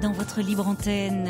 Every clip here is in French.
dans votre libre antenne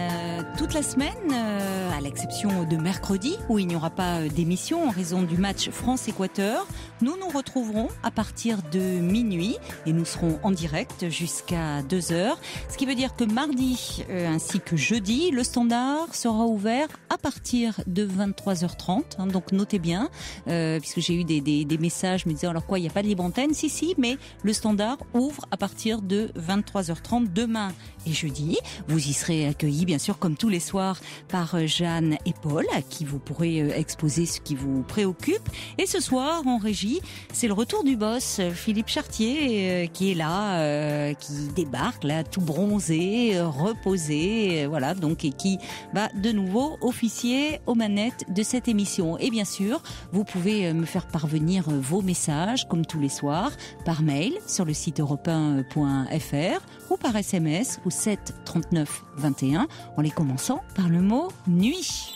toute la semaine, à l'exception de mercredi où il n'y aura pas d'émission en raison du match France-Équateur. Nous nous retrouverons à partir de minuit et nous serons en direct jusqu'à 2h. Ce qui veut dire que mardi ainsi que jeudi, le standard sera ouvert à partir de 23h30. Donc notez bien, puisque j'ai eu des messages me disant alors quoi, il n'y a pas de libre antenne? Si, mais le standard ouvre à partir de 23h30 demain et jeudi. Vous y serez accueillis bien sûr comme tous les soirs par Jeanne et Paul à qui vous pourrez exposer ce qui vous préoccupe. Et ce soir en régie, c'est le retour du boss Philippe Chartier qui est là, qui débarque là tout bronzé, reposé, voilà donc, et qui va de nouveau officier aux manettes de cette émission. Et bien sûr, vous pouvez me faire parvenir vos messages comme tous les soirs par mail sur le site europe1.fr ou par SMS au 7 39 21 en les commençant par le mot nuit.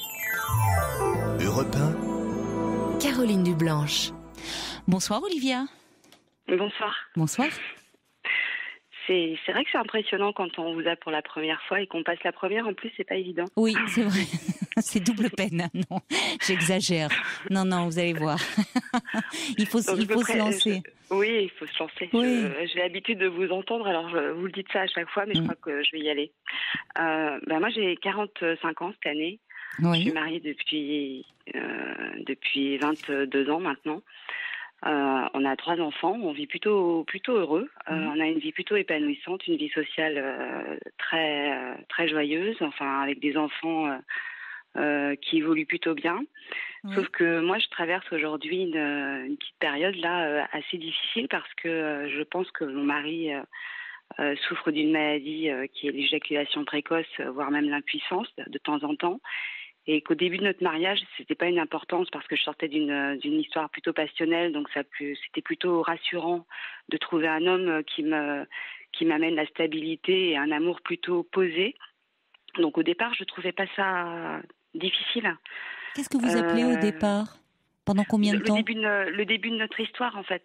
Europe 1. Caroline Dublanche. Bonsoir Olivia. Bonsoir. Bonsoir. C'est vrai que c'est impressionnant quand on vous a pour la première fois et qu'on passe la première. En plus, c'est pas évident. Oui, c'est vrai. C'est double peine. Non, j'exagère. Non, vous allez voir. il faut se lancer. Oui, il faut se lancer. Oui. J'ai l'habitude de vous entendre, alors vous le dites ça à chaque fois, mais je crois que je vais y aller. Moi, j'ai 45 ans cette année. Oui. Je suis mariée depuis 22 ans maintenant. On a 3 enfants, on vit plutôt heureux. On a une vie plutôt épanouissante, une vie sociale très joyeuse, enfin avec des enfants qui évoluent plutôt bien. Oui. Sauf que moi, je traverse aujourd'hui une petite période là assez difficile parce que je pense que mon mari souffre d'une maladie qui est l'éjaculation précoce, voire même l'impuissance de temps en temps. Et qu'au début de notre mariage, c'était pas une importance parce que je sortais d'une histoire plutôt passionnelle, donc c'était plutôt rassurant de trouver un homme qui m'amène la stabilité et un amour plutôt posé. Donc au départ, je trouvais pas ça difficile. Qu'est-ce que vous appelez au départ? Pendant combien de temps? Le début de notre histoire, en fait.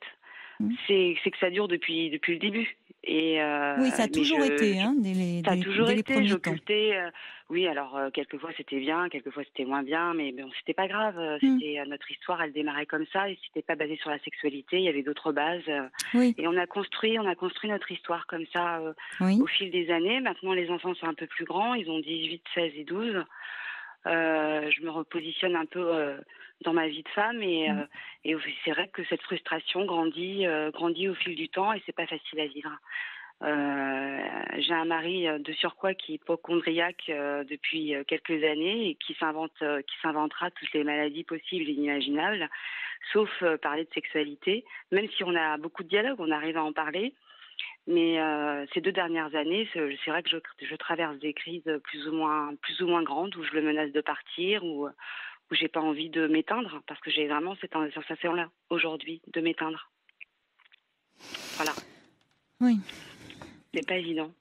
C'est que ça dure depuis le début. Et oui, ça a toujours été, hein, ça a toujours été. J'occultais. Oui, alors quelquefois c'était bien, quelquefois c'était moins bien, mais bon, c'était pas grave. C'était notre histoire, elle démarrait comme ça, et c'était pas basé sur la sexualité. Il y avait d'autres bases. Oui. Et on a construit notre histoire comme ça oui. au fil des années. Maintenant, les enfants sont un peu plus grands, ils ont 18, 16 et 12. Je me repositionne un peu dans ma vie de femme et c'est vrai que cette frustration grandit au fil du temps et c'est pas facile à vivre. J'ai un mari de surcroît qui est hypocondriaque depuis quelques années et qui s'inventera toutes les maladies possibles et inimaginables, sauf parler de sexualité. Même si on a beaucoup de dialogue, on arrive à en parler. Mais ces 2 dernières années, c'est vrai que je traverse des crises plus ou moins grandes où je le menace de partir, où j'ai pas envie de m'éteindre parce que j'ai vraiment cette sensation-là aujourd'hui de m'éteindre. Voilà. Oui. C'est pas évident.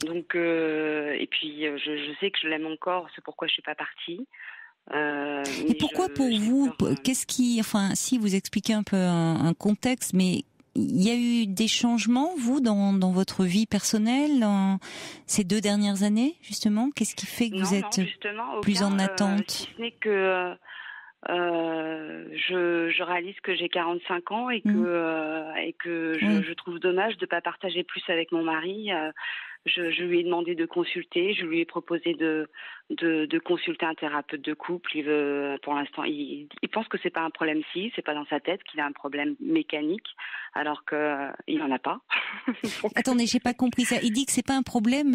Donc et puis je sais que je l'aime encore, c'est pourquoi je suis pas partie. Et pourquoi pour vous, qu'est-ce qui, enfin, si vous expliquez un peu un contexte, mais il y a eu des changements, vous, dans votre vie personnelle ces 2 dernières années, justement? Qu'est-ce qui fait que vous êtes plus en attente? Si ce n'est que je réalise que j'ai 45 ans et que je trouve dommage de ne pas partager plus avec mon mari. Je lui ai demandé de consulter, je lui ai proposé de consulter un thérapeute de couple. Il veut, pour l'instant, il pense que c'est pas un problème c'est pas dans sa tête, qu'il a un problème mécanique, alors que il en a pas. Attendez, j'ai pas compris ça. Il dit que c'est pas un problème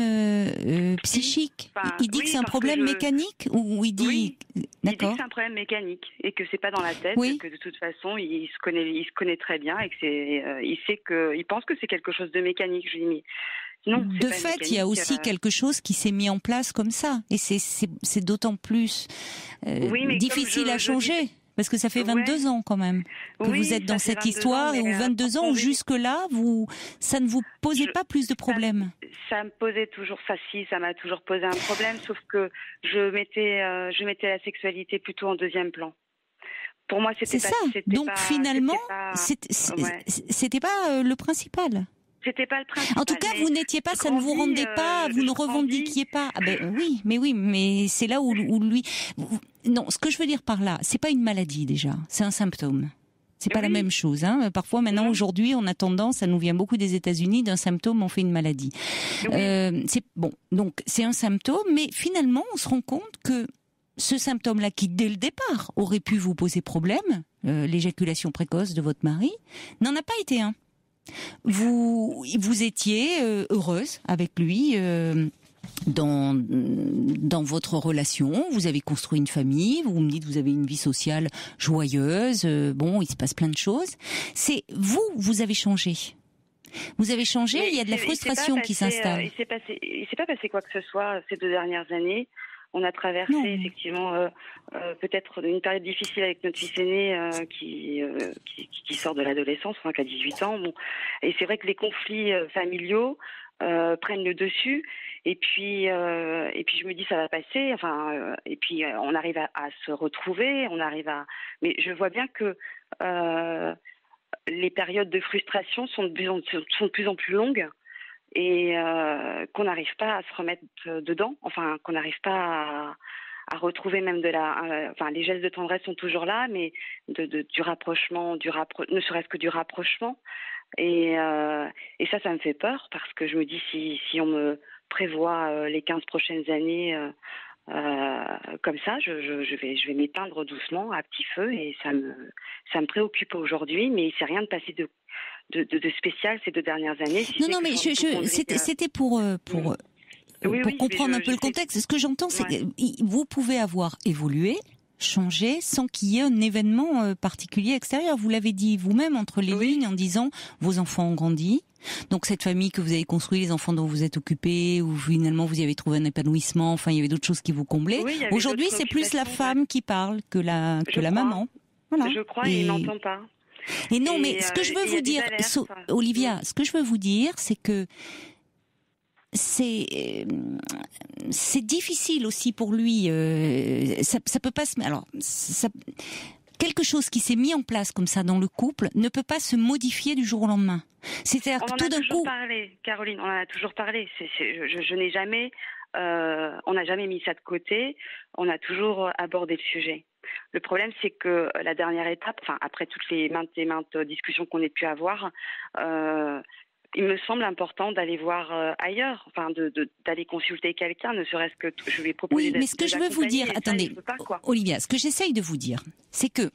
psychique. Il dit que c'est un problème mécanique ou il dit Il d'accord. dit que c'est un problème mécanique et que c'est pas dans la tête, que de toute façon il se connaît très bien et que il pense que c'est quelque chose de mécanique. Je lui dis mais non, de fait, il y a aussi quelque chose qui s'est mis en place comme ça, et c'est d'autant plus difficile à changer, parce que ça fait 22 ans quand même que vous êtes dans cette histoire, et 22 ans où jusque-là, ça ne vous posait pas plus de problèmes. Ça me posait toujours ça m'a toujours posé un problème, sauf que je mettais la sexualité plutôt en deuxième plan. Pour moi, c'était ça. Donc finalement, c'était pas le principal. c'était pas le principal. En tout cas, vous n'étiez pas, ça ne vous rendait pas, vous ne revendiquiez pas. Ah ben oui, mais c'est là où lui. Non, ce que je veux dire par là, c'est pas une maladie déjà, c'est un symptôme. C'est pas la même chose. Hein. Parfois, maintenant, aujourd'hui, on a tendance, ça nous vient beaucoup des États-Unis, d'un symptôme, on fait une maladie. C'est bon, donc c'est un symptôme, mais finalement, on se rend compte que ce symptôme-là, qui dès le départ aurait pu vous poser problème, l'éjaculation précoce de votre mari, n'en a pas été un. Vous étiez heureuse avec lui dans votre relation, vous avez construit une famille, vous me dites vous avez une vie sociale joyeuse, il se passe plein de choses. C'est vous avez changé. Vous avez changé, il y a de la frustration qui s'installe. Il s'est pas passé quoi que ce soit ces 2 dernières années. On a traversé effectivement peut-être une période difficile avec notre fils aîné qui sort de l'adolescence, qui a 18 ans. Bon. Et c'est vrai que les conflits familiaux prennent le dessus. Et puis je me dis ça va passer. Et puis on arrive à se retrouver. Mais je vois bien que les périodes de frustration sont de plus en plus longues. Et qu'on n'arrive pas à se remettre dedans, qu'on n'arrive pas à retrouver même les gestes de tendresse sont toujours là, mais du rapprochement, ne serait-ce que du rapprochement. Et ça me fait peur, parce que je me dis si on me prévoit les 15 prochaines années comme ça, je vais m'éteindre doucement à petit feu, et ça me préoccupe aujourd'hui, mais il ne s'est rien de passé de spécial ces 2 dernières années. Non, mais c'était pour comprendre un peu le contexte. Ce que j'entends, c'est que vous pouvez avoir évolué, changé, sans qu'il y ait un événement particulier extérieur. Vous l'avez dit vous-même entre les lignes en disant vos enfants ont grandi. Donc cette famille que vous avez construite, les enfants dont vous êtes occupés, où finalement vous y avez trouvé un épanouissement, il y avait d'autres choses qui vous comblaient. Aujourd'hui, c'est plus la femme qui parle que la maman. Voilà. Je crois, et il n'entend pas. Et non, mais ce que je veux vous dire, Olivia, ce que je veux vous dire, c'est que c'est difficile aussi pour lui. Ça peut pas se. Alors, quelque chose qui s'est mis en place comme ça dans le couple ne peut pas se modifier du jour au lendemain. C'est-à-dire que tout d'un coup. Caroline, on en a toujours parlé. Je n'ai jamais. On n'a jamais mis ça de côté. On a toujours abordé le sujet. Le problème, c'est que la dernière étape, après toutes les maintes discussions qu'on ait pu avoir, il me semble important d'aller voir ailleurs, d'aller consulter quelqu'un, ne serait-ce que je vais proposer. Oui, mais ce que je veux vous dire, attendez, Olivia, ce que j'essaye de vous dire, c'est que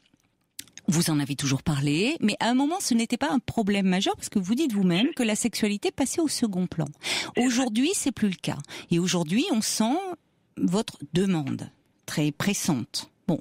vous en avez toujours parlé, mais à un moment, ce n'était pas un problème majeur, parce que vous dites vous-même que la sexualité passait au second plan. Aujourd'hui, c'est plus le cas. Et aujourd'hui, on sent votre demande très pressante. Bon,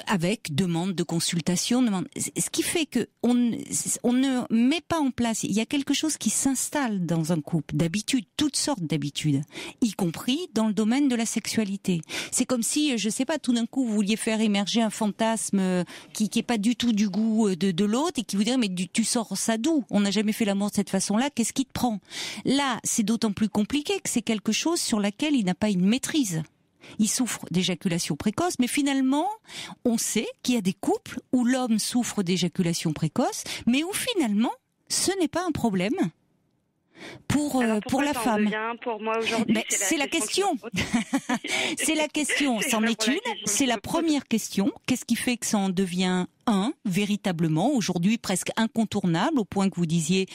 avec demande de consultation, ce qui fait que on ne met pas en place. Il y a quelque chose qui s'installe dans un couple, d'habitude, toutes sortes d'habitudes, y compris dans le domaine de la sexualité. C'est comme si, je sais pas, tout d'un coup vous vouliez faire émerger un fantasme qui est pas du tout du goût de l'autre, et qui vous dirait mais tu sors ça d'où ? On n'a jamais fait l'amour de cette façon-là. Qu'est-ce qui te prend ? Là, c'est d'autant plus compliqué que c'est quelque chose sur laquelle il n'a pas une maîtrise. Il souffre d'éjaculation précoce, mais finalement, on sait qu'il y a des couples où l'homme souffre d'éjaculation précoce, mais où finalement, ce n'est pas un problème pour la femme. Pour moi aujourd'hui, c'est la question. C'est la question. C'en est une. C'est la première question. Qu'est-ce qui fait que ça en devient véritablement aujourd'hui presque incontournable, au point que vous disiez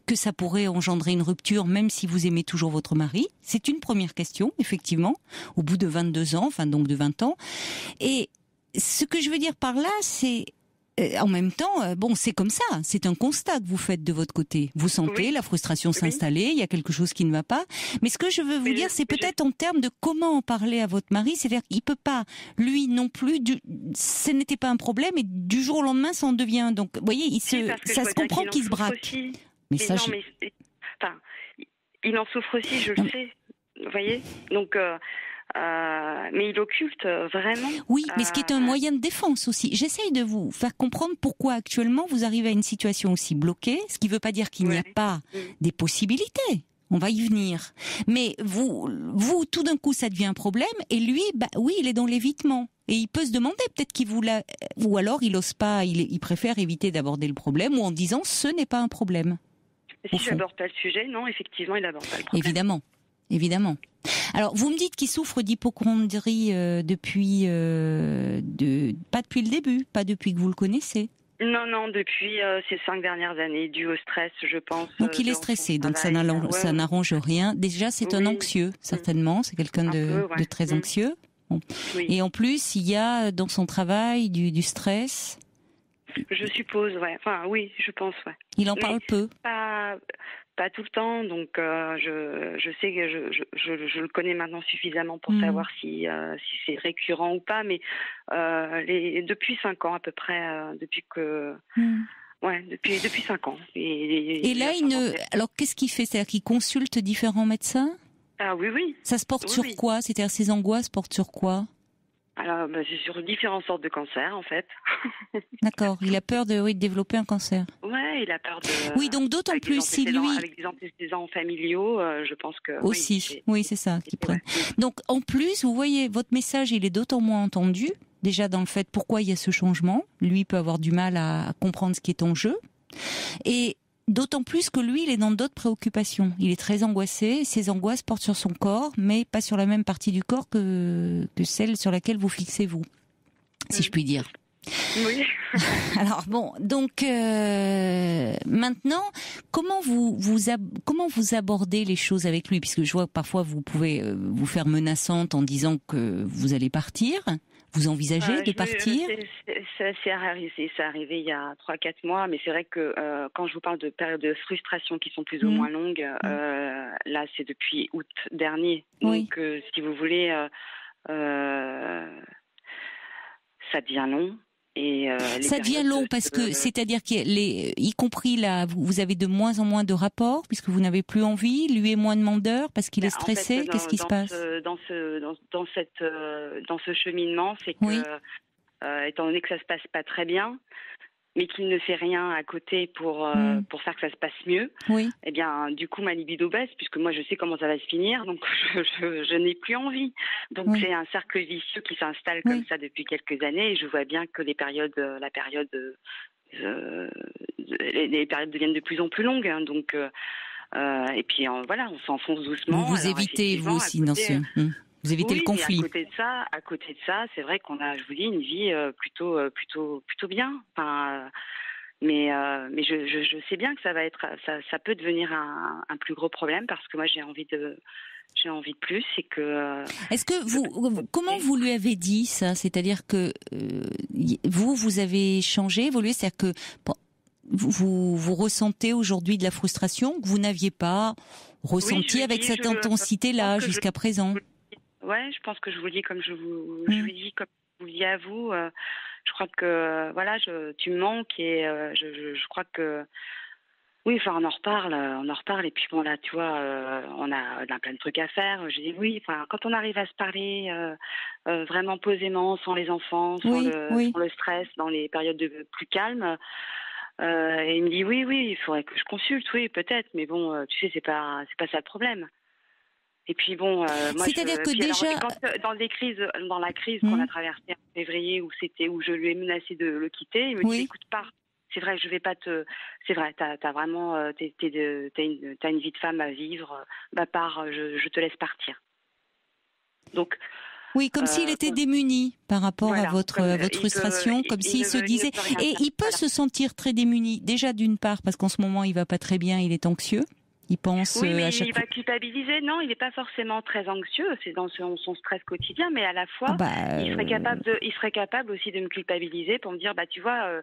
que ça pourrait engendrer une rupture même si vous aimez toujours votre mari? C'est une première question, effectivement, au bout de 22 ans, donc de 20 ans. Et ce que je veux dire par là, c'est en même temps, c'est comme ça. C'est un constat que vous faites de votre côté. Vous sentez la frustration s'installer, il y a quelque chose qui ne va pas. Mais ce que je veux vous dire, c'est peut-être en termes de comment en parler à votre mari. C'est-à-dire qu'il peut pas, lui non plus, ce n'était pas un problème, et du jour au lendemain, ça en devient. Donc, vous voyez, ça se comprend qu'il se braque. Mais ça, il en souffre aussi, je le sais. Vous voyez, donc. Mais il occulte vraiment. Oui, mais ce qui est un moyen de défense aussi. J'essaye de vous faire comprendre pourquoi actuellement vous arrivez à une situation aussi bloquée, ce qui ne veut pas dire qu'il n'y a pas des possibilités. On va y venir. Mais vous, tout d'un coup, ça devient un problème, et lui, il est dans l'évitement. Et il peut se demander, peut-être qu'il ou alors il n'ose pas, il préfère éviter d'aborder le problème, ou en disant, ce n'est pas un problème. Si j'aborde pas le sujet, non, effectivement, il aborde pas le problème. Évidemment. Alors, vous me dites qu'il souffre d'hypocondrie depuis pas depuis le début, pas depuis que vous le connaissez. Non, depuis ces 5 dernières années, dû au stress, je pense. Donc il est stressé, donc ça n'arrange rien. Déjà, c'est un anxieux, certainement. C'est quelqu'un de très anxieux. Bon. Oui. Et en plus, il y a dans son travail du stress. Je suppose, ouais. Enfin, oui, je pense, ouais. Il en parle peu. Pas tout le temps, donc je sais que je le connais maintenant suffisamment pour savoir si c'est récurrent ou pas, mais depuis 5 ans à peu près, depuis 5 ans. Et là, alors qu'est-ce qu'il fait? C'est-à-dire qu'il consulte différents médecins? Ah oui. Ça se porte sur quoi? C'est-à-dire ses angoisses portent sur quoi? Alors, c'est sur différentes sortes de cancers, en fait. D'accord. Il a peur de développer un cancer. Ouais, il a peur de. Oui, donc d'autant plus si lui. Avec des antécédents familiaux, je pense que. Aussi, oui, c'est ça qui prennent. Donc, en plus, vous voyez, votre message, il est d'autant moins entendu. Déjà dans le fait pourquoi il y a ce changement. Lui peut avoir du mal à comprendre ce qui est en jeu. Et d'autant plus que lui, il est dans d'autres préoccupations. Il est très angoissé. Ses angoisses portent sur son corps, mais pas sur la même partie du corps que celle sur laquelle vous fixez vous, si je puis dire. Oui. Alors bon, donc maintenant, comment vous abordez les choses avec lui, puisque je vois que parfois vous pouvez vous faire menaçante en disant que vous allez partir. Vous envisagez de partir? C'est arrivé il y a 3-4 mois, mais c'est vrai que quand je vous parle de périodes de frustration qui sont plus ou moins longues, là c'est depuis août dernier. Donc si vous voulez, ça devient long. Et ça devient long parce que, c'est-à-dire y compris là, vous avez de moins en moins de rapports puisque vous n'avez plus envie, lui est moins demandeur parce qu'il est stressé. En fait, qu'est-ce qui se passe dans ce cheminement, c'est que étant donné que ça se passe pas très bien, mais qu'il ne fait rien à côté pour faire que ça se passe mieux, eh bien, du coup, ma libido baisse, puisque moi, je sais comment ça va se finir, donc je n'ai plus envie. Donc, c'est un cercle vicieux qui s'installe comme ça depuis quelques années, et je vois bien que les périodes deviennent de plus en plus longues, hein, donc, et puis, voilà, on s'enfonce doucement. Vous évitez, vous aussi, dans ce... Vous évitez le conflit. À côté de ça, c'est vrai qu'on a, je vous dis, une vie plutôt bien. Enfin, mais je sais bien que ça peut devenir un plus gros problème parce que moi j'ai envie de plus. C'est que. Est-ce que comment vous lui avez dit ça? C'est-à-dire que vous avez changé, évolué, c'est-à-dire que vous ressentez aujourd'hui de la frustration que vous n'aviez pas ressenti avec cette intensité-là jusqu'à présent. Ouais, je pense que je vous le dis comme je vous le dis à vous. Je crois que voilà, tu me manques et je crois que oui. Enfin, on en reparle et puis bon là, tu vois, on a plein de trucs à faire. Je dis oui. Enfin, quand on arrive à se parler vraiment posément, sans les enfants, sans le stress, dans les périodes plus calmes. Et il me dit oui, il faudrait que je consulte, oui, peut-être, mais bon, tu sais, c'est pas ça le problème. Et puis bon, moi, c'est-à-dire que déjà dans la crise qu'on a traversée en février où je lui ai menacé de le quitter, il me dit écoute, pars. C'est vrai, je vais pas te. C'est vrai, t'as vraiment, t'as une vie de femme à vivre. Bah pars, je te laisse partir. Donc. Oui, comme s'il était démuni par rapport à votre frustration, comme s'il se disait. Et il peut se sentir très démuni. Déjà d'une part parce qu'en ce moment il va pas très bien, il est anxieux. Il pense mais à chaque il va culpabiliser. Non, il n'est pas forcément très anxieux. C'est dans son stress quotidien, mais à la fois, il serait capable aussi de me culpabiliser pour me dire, bah tu vois,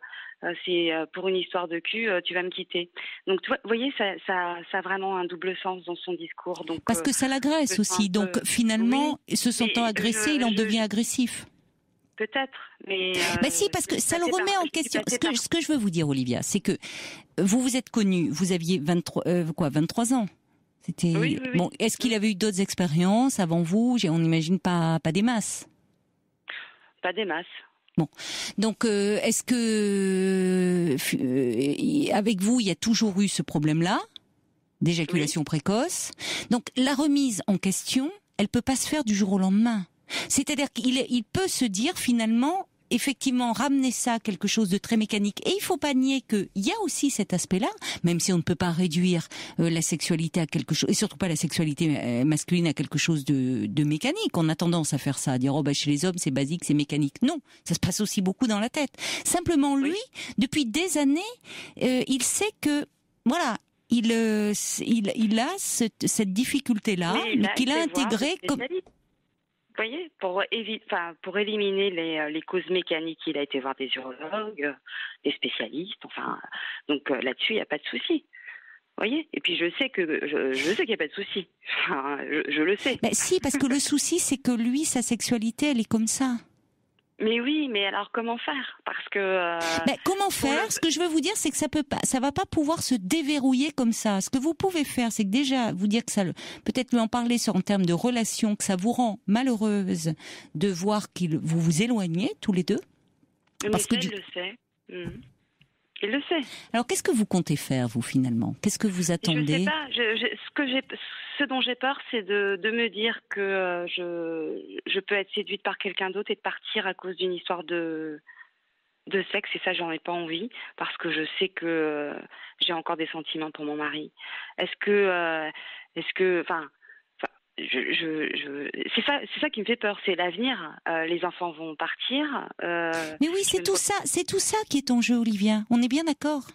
c'est pour une histoire de cul, tu vas me quitter. Donc vous voyez, ça a vraiment un double sens dans son discours. Donc parce que ça l'agresse aussi. Donc finalement, se sentant agressé, il en devient agressif. Peut-être, mais. Si, parce que ça le remet en question. Ce que je veux vous dire, Olivia, c'est que vous êtes connue, vous aviez 23 ans. C'était. Oui. Bon, est-ce qu'il avait eu d'autres expériences avant vous? On n'imagine pas des masses. Pas des masses. Bon, donc est-ce que avec vous, il y a toujours eu ce problème-là, d'éjaculation précoce? Donc la remise en question, elle peut pas se faire du jour au lendemain. C'est-à-dire qu'il peut se dire finalement, effectivement ramener ça à quelque chose de très mécanique. Et il faut pas nier qu'il y a aussi cet aspect-là, même si on ne peut pas réduire la sexualité à quelque chose, et surtout pas la sexualité masculine à quelque chose de mécanique. On a tendance à faire ça, à dire chez les hommes c'est basique, c'est mécanique. Non, ça se passe aussi beaucoup dans la tête. Simplement lui, depuis des années, il sait que voilà. Il a cette difficulté-là, mais qu'il a intégrée comme... Vous voyez, pour éliminer les causes mécaniques, il a été voir des urologues, des spécialistes, donc là-dessus, il n'y a pas de souci. Vous voyez ? Et puis je sais qu'il n'y a pas de souci. Je le sais. Si, parce que le souci, c'est que lui, sa sexualité, elle est comme ça. Mais oui, mais alors comment faire ? Parce que comment faire ? Ce que je veux vous dire, c'est que ça va pas pouvoir se déverrouiller comme ça. Ce que vous pouvez faire, c'est que déjà vous dire que ça, peut-être lui en parler en termes de relation, que ça vous rend malheureuse de voir vous vous éloignez tous les deux. Mais parce il le sait. Il le sait. Alors qu'est-ce que vous comptez faire vous finalement ? Qu'est-ce que vous attendez ? Je sais pas. Ce dont j'ai peur, c'est de me dire que je peux être séduite par quelqu'un d'autre et de partir à cause d'une histoire de sexe. Et ça, j'en ai pas envie parce que je sais que j'ai encore des sentiments pour mon mari. C'est ça qui me fait peur, c'est l'avenir. Les enfants vont partir. Mais oui, c'est tout ça qui est en jeu, Olivia. On est bien d'accord.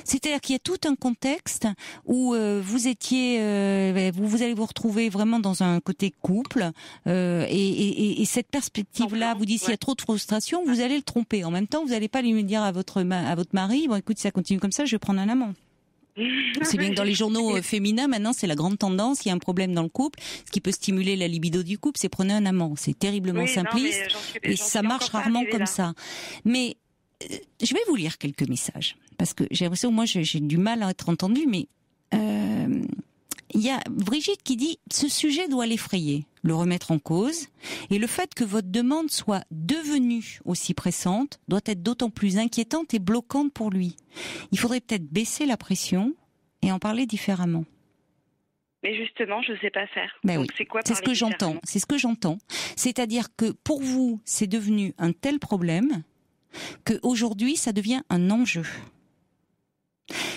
C'est-à-dire qu'il y a tout un contexte où vous allez vous retrouver vraiment dans un côté couple et cette perspective-là, vous dites s'il y a trop de frustration, vous allez le tromper. En même temps, vous n'allez pas lui dire à votre mari, bon écoute, si ça continue comme ça, je vais prendre un amant. C'est bien que dans les journaux féminins, maintenant, c'est la grande tendance. Il y a un problème dans le couple. Ce qui peut stimuler la libido du couple, c'est prenez un amant. C'est terriblement simpliste et ça marche rarement comme ça. Mais je vais vous lire quelques messages parce que j'ai l'impression, moi, j'ai du mal à être entendue. Mais il y a Brigitte qui dit ce sujet doit l'effrayer, le remettre en cause, et le fait que votre demande soit devenue aussi pressante doit être d'autant plus inquiétante et bloquante pour lui. Il faudrait peut-être baisser la pression et en parler différemment. Mais justement, je ne sais pas faire. Donc, oui. C'est ce que j'entends. C'est ce que j'entends. C'est-à-dire que pour vous, c'est devenu un tel problème qu'aujourd'hui, ça devient un enjeu.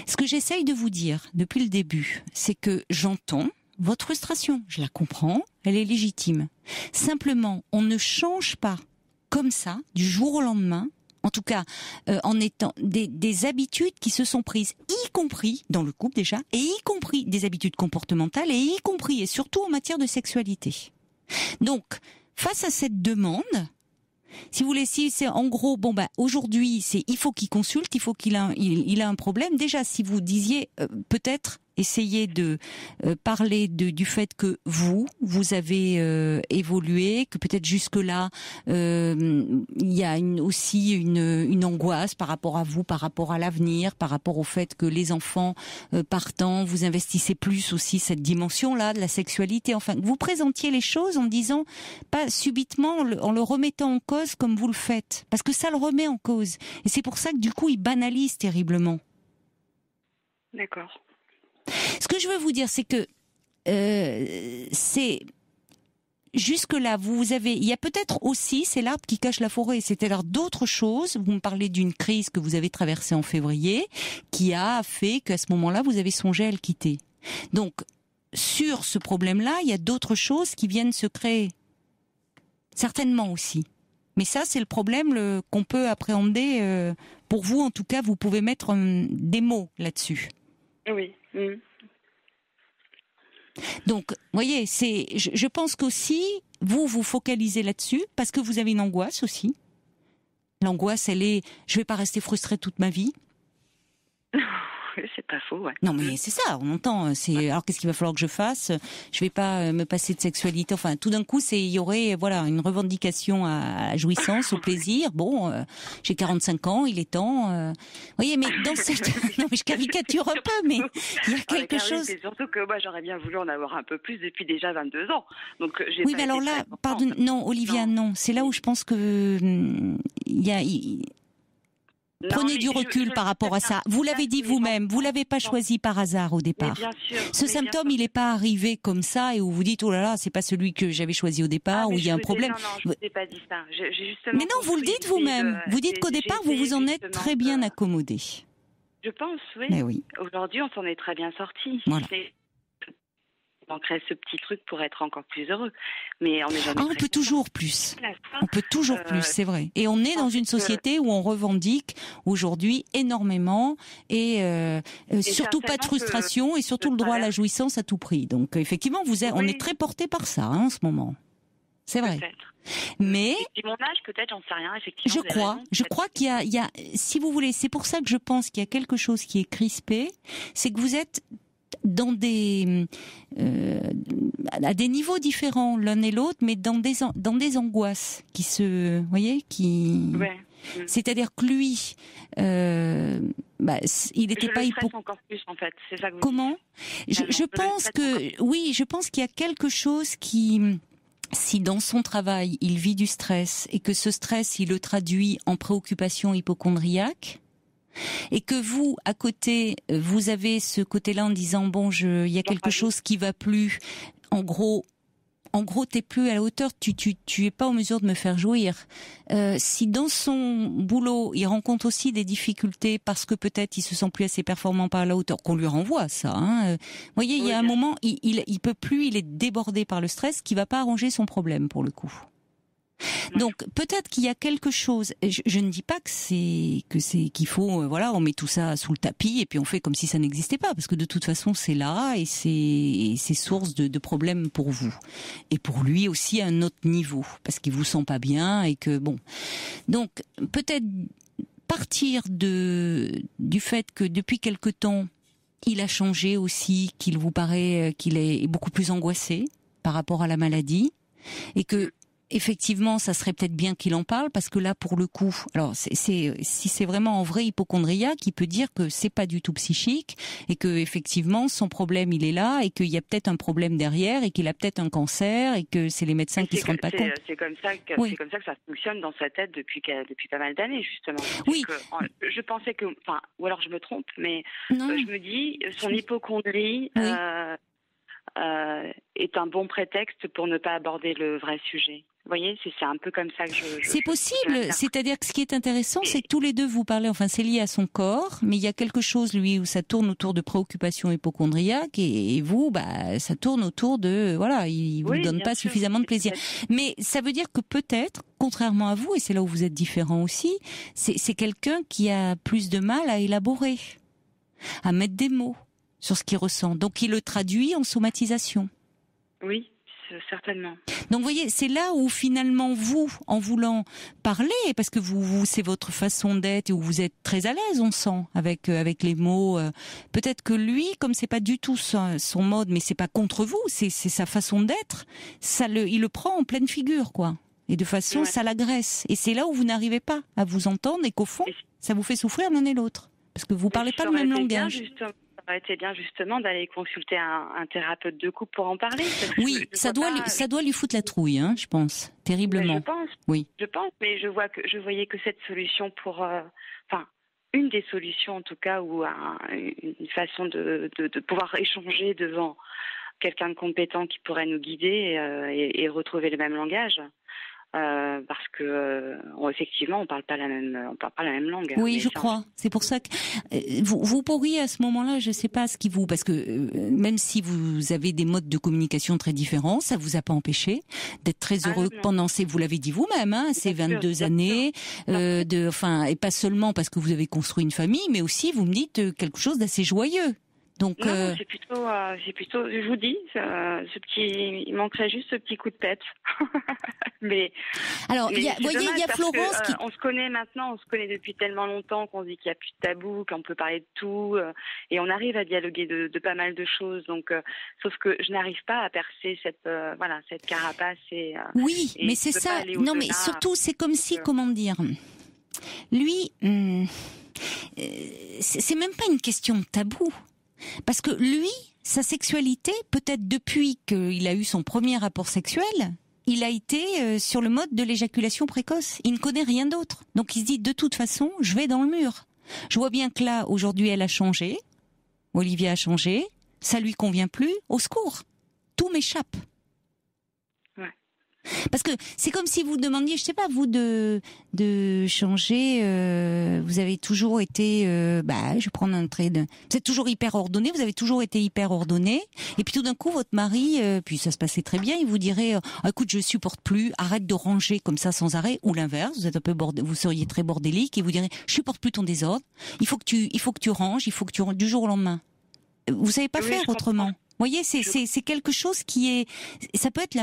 Ce que j'essaye de vous dire depuis le début, c'est que j'entends votre frustration, je la comprends, elle est légitime. Simplement, on ne change pas comme ça, du jour au lendemain, en tout cas en étant des habitudes qui se sont prises, y compris dans le couple déjà, et y compris des habitudes comportementales, et y compris et surtout en matière de sexualité. Donc, face à cette demande, si vous voulez, si c'est en gros, aujourd'hui, il faut qu'il consulte, il faut qu'il a un problème. Déjà, si vous disiez peut-être essayer de parler du fait que vous avez évolué, que peut-être jusque-là il y a aussi une angoisse par rapport à vous, par rapport à l'avenir, par rapport au fait que les enfants partant, vous investissez plus aussi cette dimension-là de la sexualité. Enfin, que vous présentiez les choses en disant pas subitement en le remettant en cause comme vous le faites, parce que ça le remet en cause. Et c'est pour ça que du coup, il banalise terriblement. D'accord. Ce que je veux vous dire, c'est que c'est jusque-là, il y a peut-être aussi, c'est l'arbre qui cache la forêt, c'est-à-dire d'autres choses. Vous me parlez d'une crise que vous avez traversée en février, qui a fait qu'à ce moment-là, vous avez songé à le quitter. Donc, sur ce problème-là, il y a d'autres choses qui viennent se créer. Certainement aussi. Mais ça, c'est le problème qu'on peut appréhender. Pour vous, en tout cas, vous pouvez mettre des mots là-dessus. Oui. Donc, vous voyez, je pense qu'aussi, vous focalisez là-dessus, parce que vous avez une angoisse aussi. L'angoisse, elle est, je vais pas rester frustrée toute ma vie. C'est pas faux, ouais. Non, mais c'est ça, on entend. Alors, qu'est-ce qu'il va falloir que je fasse ? Je vais pas me passer de sexualité. Enfin, tout d'un coup, il y aurait, une revendication à jouissance, au plaisir. Bon, j'ai 45 ans, il est temps. Vous voyez, mais dans cette, non, mais je caricature un peu, mais il y a quelque chose. C'est surtout que moi, j'aurais bien voulu en avoir un peu plus depuis déjà 22 ans. Donc, j'ai oui, mais alors là, pardon, non, Olivia, non. C'est là où je pense que Prenez du recul par rapport à ça. Vous l'avez dit vous-même, vous l'avez pas choisi par hasard au départ. Bien sûr, Ce symptôme, il n'est pas arrivé comme ça et où vous dites oh là là, c'est pas celui que j'avais choisi au départ, où il y a un problème. Non, je vous ai pas dit ça. Justement, mais non, vous le dites vous-même. Vous dites qu'au départ, vous vous en êtes très bien accommodé. Je pense, oui. Mais oui. Aujourd'hui, on s'en est très bien sortis. Voilà. On crée ce petit truc pour être encore plus heureux. Mais on est jamais on peut toujours plus. On peut toujours plus, c'est vrai. Et on est dans une société où on revendique aujourd'hui énormément et surtout pas de frustration et surtout le droit à la jouissance à tout prix. Donc effectivement, on est très porté par ça en ce moment. C'est vrai. Peut-être. Mais et mon âge, peut-être, j'en sais rien. Effectivement. Je crois qu'il y a, si vous voulez, c'est pour ça que je pense qu'il y a quelque chose qui est crispé, c'est que vous êtes dans à des niveaux différents l'un et l'autre, mais dans des angoisses qui Ouais. C'est-à-dire que lui, il n'était pas encore plus en fait. C'est ça que vous Comment je pense que oui, je pense qu'il y a quelque chose qui, si dans son travail il vit du stress et que ce stress il le traduit en préoccupation hypocondriaque. Et que vous, à côté, vous avez ce côté-là en disant il y a quelque chose qui va plus. En gros, t'es plus à la hauteur. Tu es pas en mesure de me faire jouir. Si dans son boulot, il rencontre aussi des difficultés parce que peut-être il se sent plus assez performant par la hauteur, qu'on lui renvoie ça. Vous voyez, il y a un moment, il peut plus, il est débordé par le stress, qui va pas arranger son problème pour le coup. Donc peut-être qu'il y a quelque chose. Je ne dis pas qu'il faut on met tout ça sous le tapis et puis on fait comme si ça n'existait pas, parce que de toute façon c'est là et c'est source de problèmes pour vous et pour lui aussi à un autre niveau, parce qu'il vous sent pas bien et que bon. Donc peut-être partir du fait que depuis quelque temps il a changé aussi, qu'il vous paraît qu'il est beaucoup plus angoissé par rapport à la maladie et que effectivement, ça serait peut-être bien qu'il en parle, parce que là, pour le coup, alors si c'est vraiment en vrai hypocondriaque, il peut dire que c'est pas du tout psychique et que effectivement son problème il est là et qu'il y a peut-être un problème derrière et qu'il a peut-être un cancer et que c'est les médecins qui se rendent pas compte. C'est comme ça que ça fonctionne dans sa tête depuis pas mal d'années justement. Oui. Je pensais que, ou alors je me trompe, mais je me dis son hypocondrie. Est un bon prétexte pour ne pas aborder le vrai sujet. Vous voyez, c'est un peu comme ça que c'est possible, c'est-à-dire que ce qui est intéressant, c'est que tous les deux vous parlez, c'est lié à son corps, mais il y a quelque chose, lui, où ça tourne autour de préoccupations hypocondriaques, et vous, ça tourne autour de, il vous donne pas suffisamment de plaisir. Mais ça veut dire que peut-être, contrairement à vous, et c'est là où vous êtes différent aussi, c'est quelqu'un qui a plus de mal à élaborer, à mettre des mots sur ce qu'il ressent. Donc il le traduit en somatisation. Oui, certainement. Donc vous voyez, c'est là où finalement vous, en voulant parler, parce que vous c'est votre façon d'être et où vous êtes très à l'aise, on sent, avec les mots. Peut-être que lui, comme c'est pas du tout son mode, mais c'est pas contre vous, c'est sa façon d'être, il le prend en pleine figure, quoi. Et de façon, ça l'agresse. Et c'est là où vous n'arrivez pas à vous entendre et qu'au fond, ça vous fait souffrir l'un et l'autre. Parce que vous parlez pas le même langage. Ça aurait été bien justement d'aller consulter un thérapeute de couple pour en parler. Oui, ça doit lui foutre la trouille, je pense, terriblement. Je pense. Oui. Je pense, mais je voyais que cette solution une des solutions en tout cas, ou une façon de pouvoir échanger devant quelqu'un de compétent qui pourrait nous guider et retrouver le même langage. Parce que effectivement on parle pas la même langue. Oui, je crois. C'est pour ça que vous pourriez à ce moment-là, je sais pas parce que même si vous avez des modes de communication très différents, ça vous a pas empêché d'être très heureux pendant vous l'avez dit vous-même, ces 22 années, et pas seulement parce que vous avez construit une famille, mais aussi vous me dites quelque chose d'assez joyeux. Donc, non, c'est plutôt, je vous dis, il manquerait juste ce petit coup de tête. mais il y a Florence qui... on se connaît maintenant, on se connaît depuis tellement longtemps qu'on se dit qu'il n'y a plus de tabou, qu'on peut parler de tout, et on arrive à dialoguer de pas mal de choses. Donc, sauf que je n'arrive pas à percer cette carapace oui, mais c'est ça. Non, mais surtout, c'est comme si, comment dire, lui, c'est même pas une question de tabou. Parce que lui, sa sexualité, peut-être depuis qu'il a eu son premier rapport sexuel, il a été sur le mode de l'éjaculation précoce. Il ne connaît rien d'autre. Donc il se dit, de toute façon, je vais dans le mur. Je vois bien que là, aujourd'hui, elle a changé. Olivia a changé. Ça lui convient plus. Au secours. Tout m'échappe. Parce que c'est comme si vous demandiez, je sais pas, vous de changer. Vous avez toujours été, je vais prendre un trait. Vous êtes toujours hyper ordonné. Vous avez toujours été hyper ordonné. Et puis tout d'un coup, votre mari, puis ça se passait très bien, il vous dirait, écoute, je supporte plus. Arrête de ranger comme ça sans arrêt. Ou l'inverse, vous êtes un peu vous seriez très bordélique et vous direz, je supporte plus ton désordre. Il faut que tu ranges. Il faut que tu ranges du jour au lendemain. Vous savez pas faire autrement. Vous voyez, c'est quelque chose qui est. Ça peut être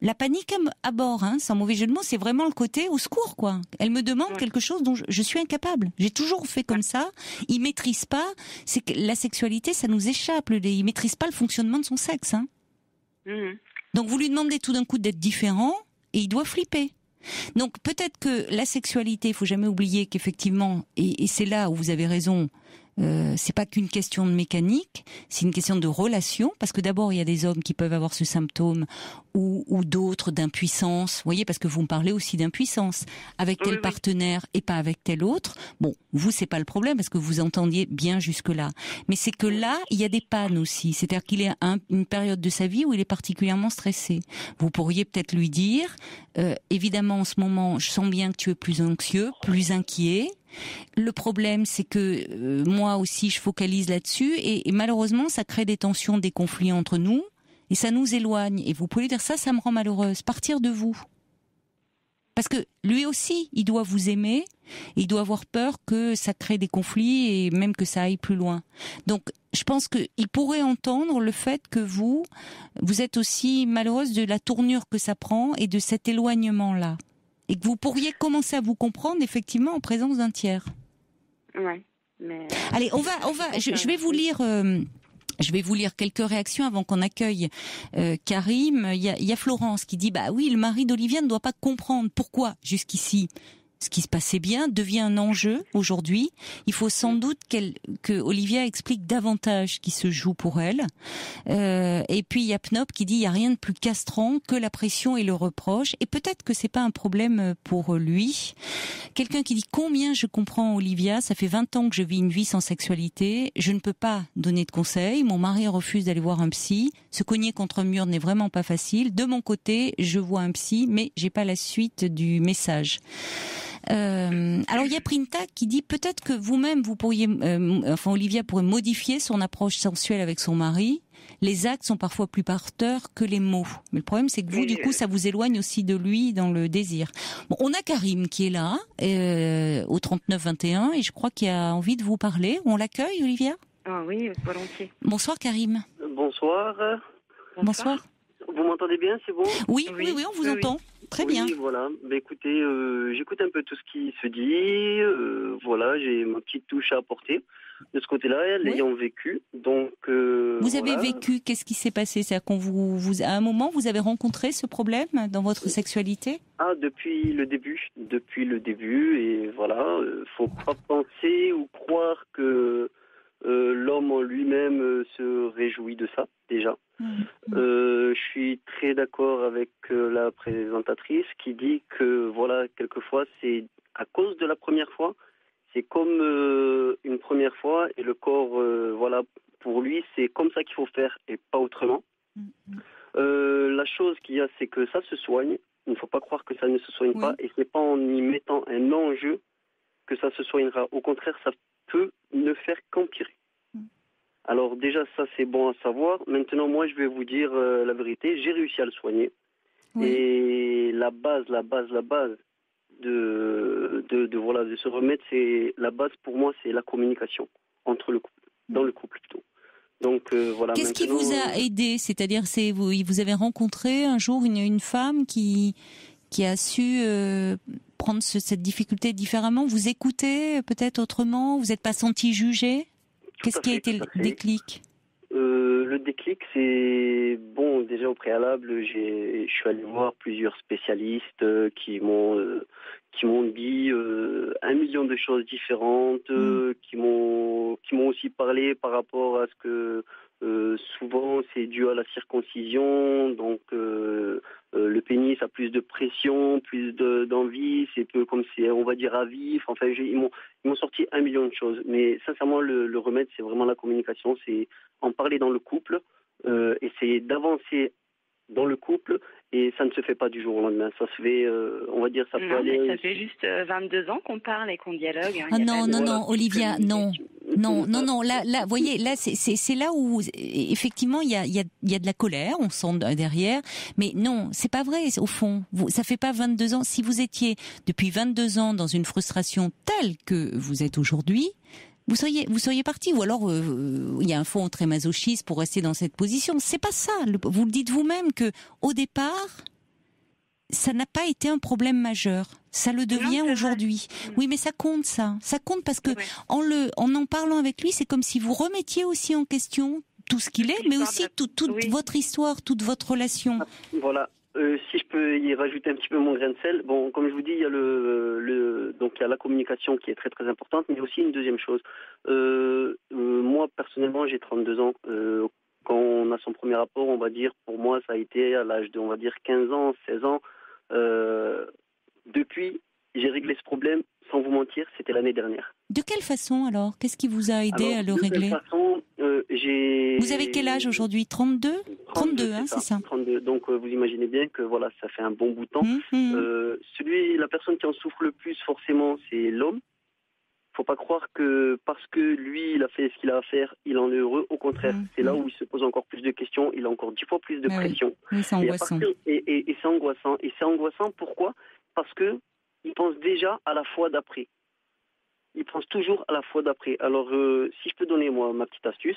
la panique à bord, hein, sans mauvais jeu de mots, c'est vraiment le côté au secours, quoi. Elle me demande quelque chose dont je suis incapable. J'ai toujours fait comme ça. Il maîtrise pas. C'est que la sexualité, ça nous échappe. Il maîtrise pas le fonctionnement de son sexe, hein. Donc vous lui demandez tout d'un coup d'être différent et il doit flipper. Donc peut-être que la sexualité, il faut jamais oublier qu'effectivement, et c'est là où vous avez raison. C'est pas qu'une question de mécanique, c'est une question de relation, parce que d'abord il y a des hommes qui peuvent avoir ce symptôme ou d'autres d'impuissance. Vous voyez, parce que vous me parlez aussi d'impuissance. Avec tel partenaire et pas avec tel autre. Bon, vous c'est pas le problème parce que vous entendiez bien jusque là. Mais c'est que là il y a des pannes aussi. C'est-à-dire qu'il est à une période de sa vie où il est particulièrement stressé. Vous pourriez peut-être lui dire, évidemment en ce moment je sens bien que tu es plus anxieux, plus inquiet. Le problème, c'est que moi aussi, je focalise là-dessus et malheureusement, ça crée des tensions, des conflits entre nous et ça nous éloigne. Et vous pouvez dire ça me rend malheureuse. Partir de vous. Parce que lui aussi, il doit vous aimer et il doit avoir peur que ça crée des conflits et même que ça aille plus loin. Donc, je pense qu'il pourrait entendre le fait que vous êtes aussi malheureuse de la tournure que ça prend et de cet éloignement-là. Et que vous pourriez commencer à vous comprendre effectivement en présence d'un tiers. Ouais. Mais... Allez, on va. Je vais vous lire. Je vais vous lire quelques réactions avant qu'on accueille Karim. Il y a Florence qui dit bah oui, le mari d'Olivia ne doit pas comprendre pourquoi jusqu'ici ce qui se passait bien devient un enjeu aujourd'hui. Il faut sans doute que Olivia explique davantage ce qui se joue pour elle. Et puis il y a Pnop qui dit il y a rien de plus castrant que la pression et le reproche. Et peut-être que c'est pas un problème pour lui. Quelqu'un qui dit combien je comprends Olivia, ça fait 20 ans que je vis une vie sans sexualité. Je ne peux pas donner de conseils. Mon mari refuse d'aller voir un psy. Se cogner contre un mur n'est vraiment pas facile. De mon côté, je vois un psy, mais j'ai pas la suite du message. Alors il y a Printa qui dit peut-être que vous-même vous pourriez, Olivia pourrait modifier son approche sensuelle avec son mari. Les actes sont parfois plus porteurs que les mots. Mais le problème c'est que vous, du coup, ça vous éloigne aussi de lui dans le désir. Bon, on a Karim qui est là au 39-21 et je crois qu'il a envie de vous parler. On l'accueille, Olivia ? Ah oui, volontiers. Bonsoir Karim. Bonsoir. Bonsoir. Vous m'entendez bien, c'est bon ? Oui, on vous entend. Très bien. Voilà. Écoutez, j'écoute un peu tout ce qui se dit. Voilà, j'ai ma petite touche à apporter de ce côté-là, l'ayant vécu. Donc, vous avez vécu, qu'est-ce qui s'est passé ? C'est-à-dire à un moment, vous avez rencontré ce problème dans votre sexualité ? Ah, depuis le début. Et voilà, faut pas penser ou croire que l'homme en lui-même se réjouit de ça, déjà. Je suis très d'accord avec la présentatrice qui dit que, voilà, quelquefois, c'est à cause de la première fois, c'est comme une première fois et le corps, voilà, pour lui, c'est comme ça qu'il faut faire et pas autrement. La chose qu'il y a, c'est que ça se soigne. Il ne faut pas croire que ça ne se soigne pas et c'est pas en y mettant un enjeu que ça se soignera. Au contraire, ça peut ne faire qu'empirer. Alors déjà, ça c'est bon à savoir. Maintenant, moi, je vais vous dire la vérité. J'ai réussi à le soigner. Et la base de se remettre, c'est la base pour moi, c'est la communication entre le couple, dans le couple plutôt. Donc voilà. Qu'est-ce qui vous a aidé ? C'est-à-dire, vous avez rencontré un jour une femme qui a su prendre cette difficulté différemment. Vous écoutez peut-être autrement. Vous n'êtes pas senti jugé. Qu'est-ce qui a été le déclic ? Le déclic, c'est bon. Déjà au préalable, je suis allé voir plusieurs spécialistes qui m'ont dit 1 million de choses différentes, qui m'ont aussi parlé par rapport à ce que souvent c'est dû à la circoncision, donc il le pénis a plus de pression, plus d'envie, c'est peu comme c'est, on va dire, à vif. Enfin, ils m'ont sorti 1 million de choses. Mais sincèrement, le remède, c'est vraiment la communication, c'est en parler dans le couple, essayer d'avancer dans le couple, et ça ne se fait pas du jour au lendemain. Ça se fait, on va dire, ça peut aller... Ça fait juste 22 ans qu'on parle et qu'on dialogue. Ah non, Olivia, non. Là, vous voyez, là, c'est là où, effectivement, il y a de la colère, on sent derrière. Mais non, c'est pas vrai, au fond. Ça fait pas 22 ans. Si vous étiez depuis 22 ans dans une frustration telle que vous êtes aujourd'hui, vous seriez parti, ou alors il y a un fond très masochiste pour rester dans cette position. C'est pas ça. Vous le dites vous-même que au départ, ça n'a pas été un problème majeur. Ça le devient aujourd'hui. Oui, mais ça compte, ça. Ça compte parce que en parlant avec lui, c'est comme si vous remettiez aussi en question tout ce qu'il est, mais aussi toute votre histoire, toute votre relation. Voilà. Si je peux y rajouter un petit peu mon grain de sel, bon, comme je vous dis, il y a donc il y a la communication qui est très très importante, mais aussi une deuxième chose. Moi personnellement, j'ai 32 ans. Quand on a son premier rapport, on va dire, pour moi, ça a été à l'âge de, on va dire, 15 ans, 16 ans. Depuis, j'ai réglé ce problème, sans vous mentir, c'était l'année dernière. De quelle façon alors ? Qu'est-ce qui vous a aidé à le régler ? De quelle façon, Vous avez quel âge aujourd'hui ? 32 ? 32, hein, c'est ça. 32. Donc vous imaginez bien que voilà, ça fait un bon bout de temps. La personne qui en souffre le plus, forcément, c'est l'homme. Faut pas croire que parce que lui, il a fait ce qu'il a à faire, il en est heureux. Au contraire, c'est là où il se pose encore plus de questions, il a encore 10 fois plus de pression. Oui, c'est angoissant. Et c'est angoissant. Et c'est angoissant, pourquoi ? Parce que il pense déjà à la fois d'après. Il pense toujours à la fois d'après. Alors, si je peux donner, moi, ma petite astuce,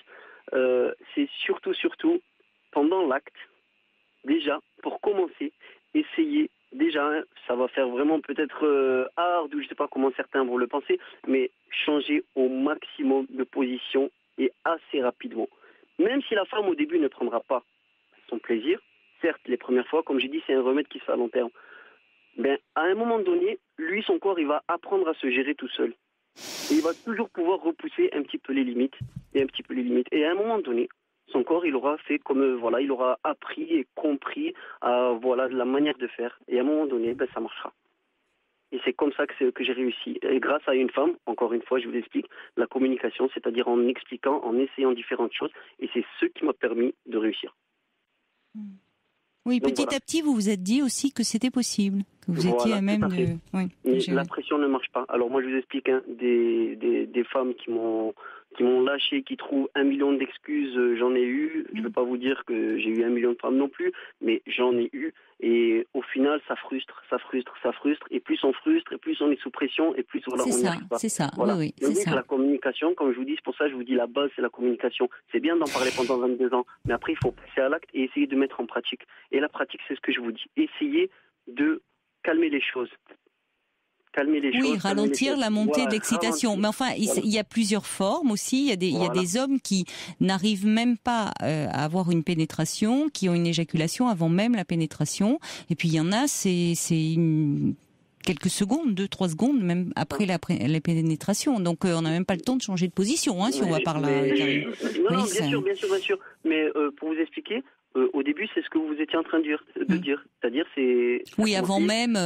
c'est surtout, pendant l'acte, déjà, pour commencer, essayer, déjà, ça va faire vraiment peut-être hard, ou je ne sais pas comment certains vont le penser, mais changer au maximum de position et assez rapidement. Même si la femme, au début, ne prendra pas son plaisir, certes, les premières fois, comme j'ai dit, c'est un remède qui se fait à long terme. Ben, à un moment donné, lui, son corps, il va apprendre à se gérer tout seul. Et il va toujours pouvoir repousser un petit peu les limites. Et à un moment donné, son corps, il aura fait comme, il aura appris et compris, la manière de faire. Et à un moment donné, ben, ça marchera. Et c'est comme ça que j'ai réussi. Et grâce à une femme, encore une fois, je vous explique, la communication, c'est-à-dire en expliquant, en essayant différentes choses. Et c'est ce qui m'a permis de réussir. Oui, donc, petit à petit, vous vous êtes dit aussi que c'était possible, que vous étiez à même de... Oui, mais la pression ne marche pas. Alors moi, je vous explique, des femmes qui m'ont lâché, qui trouvent 1 million d'excuses, j'en ai eu. Je ne veux pas vous dire que j'ai eu 1 million de femmes non plus, mais j'en ai eu. Et au final, ça frustre. Et plus on frustre, et plus on est sous pression, et plus on n'y arrive pas. C'est ça, voilà. Oui, c'est ça. La communication, comme je vous dis, c'est pour ça que je vous dis, la base, c'est la communication. C'est bien d'en parler pendant 22 ans, mais après, il faut passer à l'acte et essayer de mettre en pratique. Et la pratique, c'est ce que je vous dis. Essayez de calmer les choses. Ralentir la montée de l'excitation. Mais enfin, il y a plusieurs formes aussi. Il y a des hommes qui n'arrivent même pas à avoir une pénétration, qui ont une éjaculation avant même la pénétration. Et puis il y en a, c'est quelques secondes, 2-3 secondes, même après la pénétration. Donc on n'a même pas le temps de changer de position, si on va par là. Bien sûr. Mais pour vous expliquer, au début, c'est ce que vous étiez en train de dire. C'est-à-dire, c'est... Oui, avant même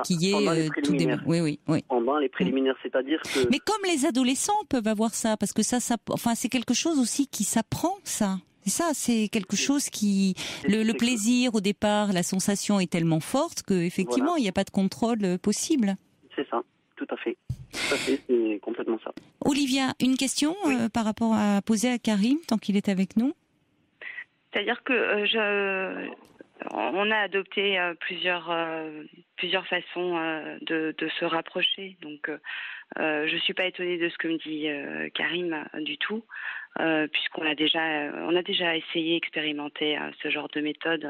qu'il y ait tout début. Oui. Pendant les préliminaires, c'est-à-dire que... Mais comme les adolescents peuvent avoir ça, parce que ça, c'est quelque chose aussi qui s'apprend, ça. C'est ça, c'est quelque chose qui... Le plaisir, au départ, la sensation est tellement forte qu'effectivement, il n'y a pas de contrôle possible. C'est ça, tout à fait. C'est complètement ça. Olivia, une question par rapport à poser à Karim, tant qu'il est avec nous. C'est-à-dire que on a adopté plusieurs façons de se rapprocher. Donc, je suis pas étonnée de ce que me dit Karim du tout, puisqu'on a déjà essayé, expérimenté ce genre de méthode.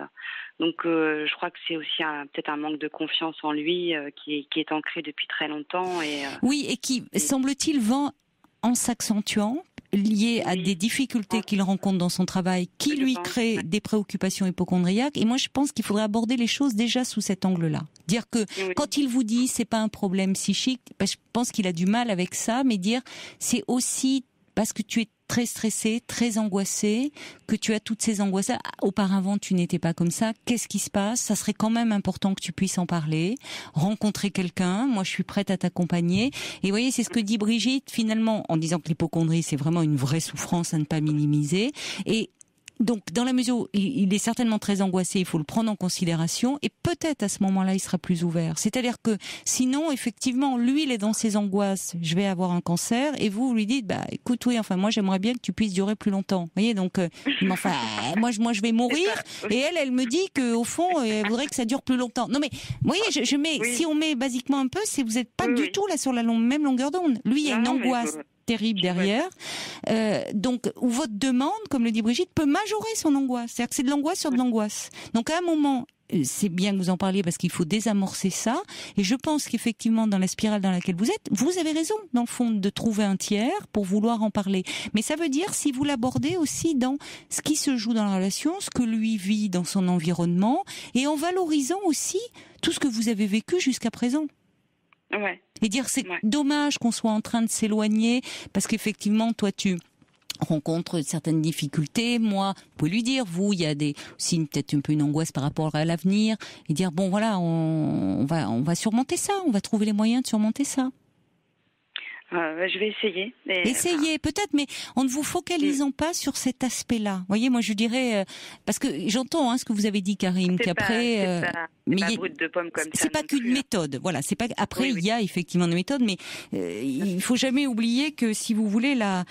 Donc, je crois que c'est aussi peut-être un manque de confiance en lui qui est ancré depuis très longtemps. Oui, et qui, semble-t-il, va en s'accentuant, lié à des difficultés qu'il rencontre dans son travail, qui lui créent des préoccupations hypocondriaques. Et moi, je pense qu'il faudrait aborder les choses déjà sous cet angle-là. Dire que quand il vous dit c'est pas un problème psychique, je pense qu'il a du mal avec ça, mais dire c'est aussi parce que tu es très stressé, très angoissé, que tu as toutes ces angoisses. Auparavant, tu n'étais pas comme ça. Qu'est-ce qui se passe? Ça serait quand même important que tu puisses en parler, rencontrer quelqu'un. Moi, je suis prête à t'accompagner. Et vous voyez, c'est ce que dit Brigitte, finalement, en disant que l'hypocondrie, c'est vraiment une vraie souffrance à ne pas minimiser. Et donc, dans la mesure où il est certainement très angoissé, il faut le prendre en considération et peut-être à ce moment-là, il sera plus ouvert. C'est-à-dire que sinon, effectivement, lui, il est dans ses angoisses. Je vais avoir un cancer et vous lui dites, écoute, oui, enfin, moi, j'aimerais bien que tu puisses durer plus longtemps. Vous voyez, donc, moi, je vais mourir et elle me dit que au fond, elle voudrait que ça dure plus longtemps. Non, mais, vous voyez, je mets, si on met basiquement un peu, c'est vous n'êtes pas du tout là sur la même longueur d'onde. Lui, il y a une angoisse terrible derrière, donc où votre demande, comme le dit Brigitte, peut majorer son angoisse. C'est-à-dire que c'est de l'angoisse sur de l'angoisse. Donc à un moment, c'est bien que vous en parliez parce qu'il faut désamorcer ça. Et je pense qu'effectivement, dans la spirale dans laquelle vous êtes, vous avez raison, dans le fond, de trouver un tiers pour vouloir en parler. Mais ça veut dire si vous l'abordez aussi dans ce qui se joue dans la relation, ce que lui vit dans son environnement, et en valorisant aussi tout ce que vous avez vécu jusqu'à présent. Ouais. Et dire c'est dommage qu'on soit en train de s'éloigner parce qu'effectivement toi tu rencontres certaines difficultés. Moi, vous pouvez lui dire, vous, il y a aussi peut-être un peu une angoisse par rapport à l'avenir et dire bon voilà, on va surmonter ça, on va trouver les moyens de surmonter ça. Je vais essayer. Essayez, peut-être, mais en ne vous focalisant pas sur cet aspect-là. Vous voyez, moi je dirais, parce que j'entends ce que vous avez dit, Karim, qu'après, mais pas brut de pomme comme ça. C'est pas qu'une méthode, voilà. C'est pas après il y a effectivement une méthode, mais il faut jamais oublier que si vous voulez la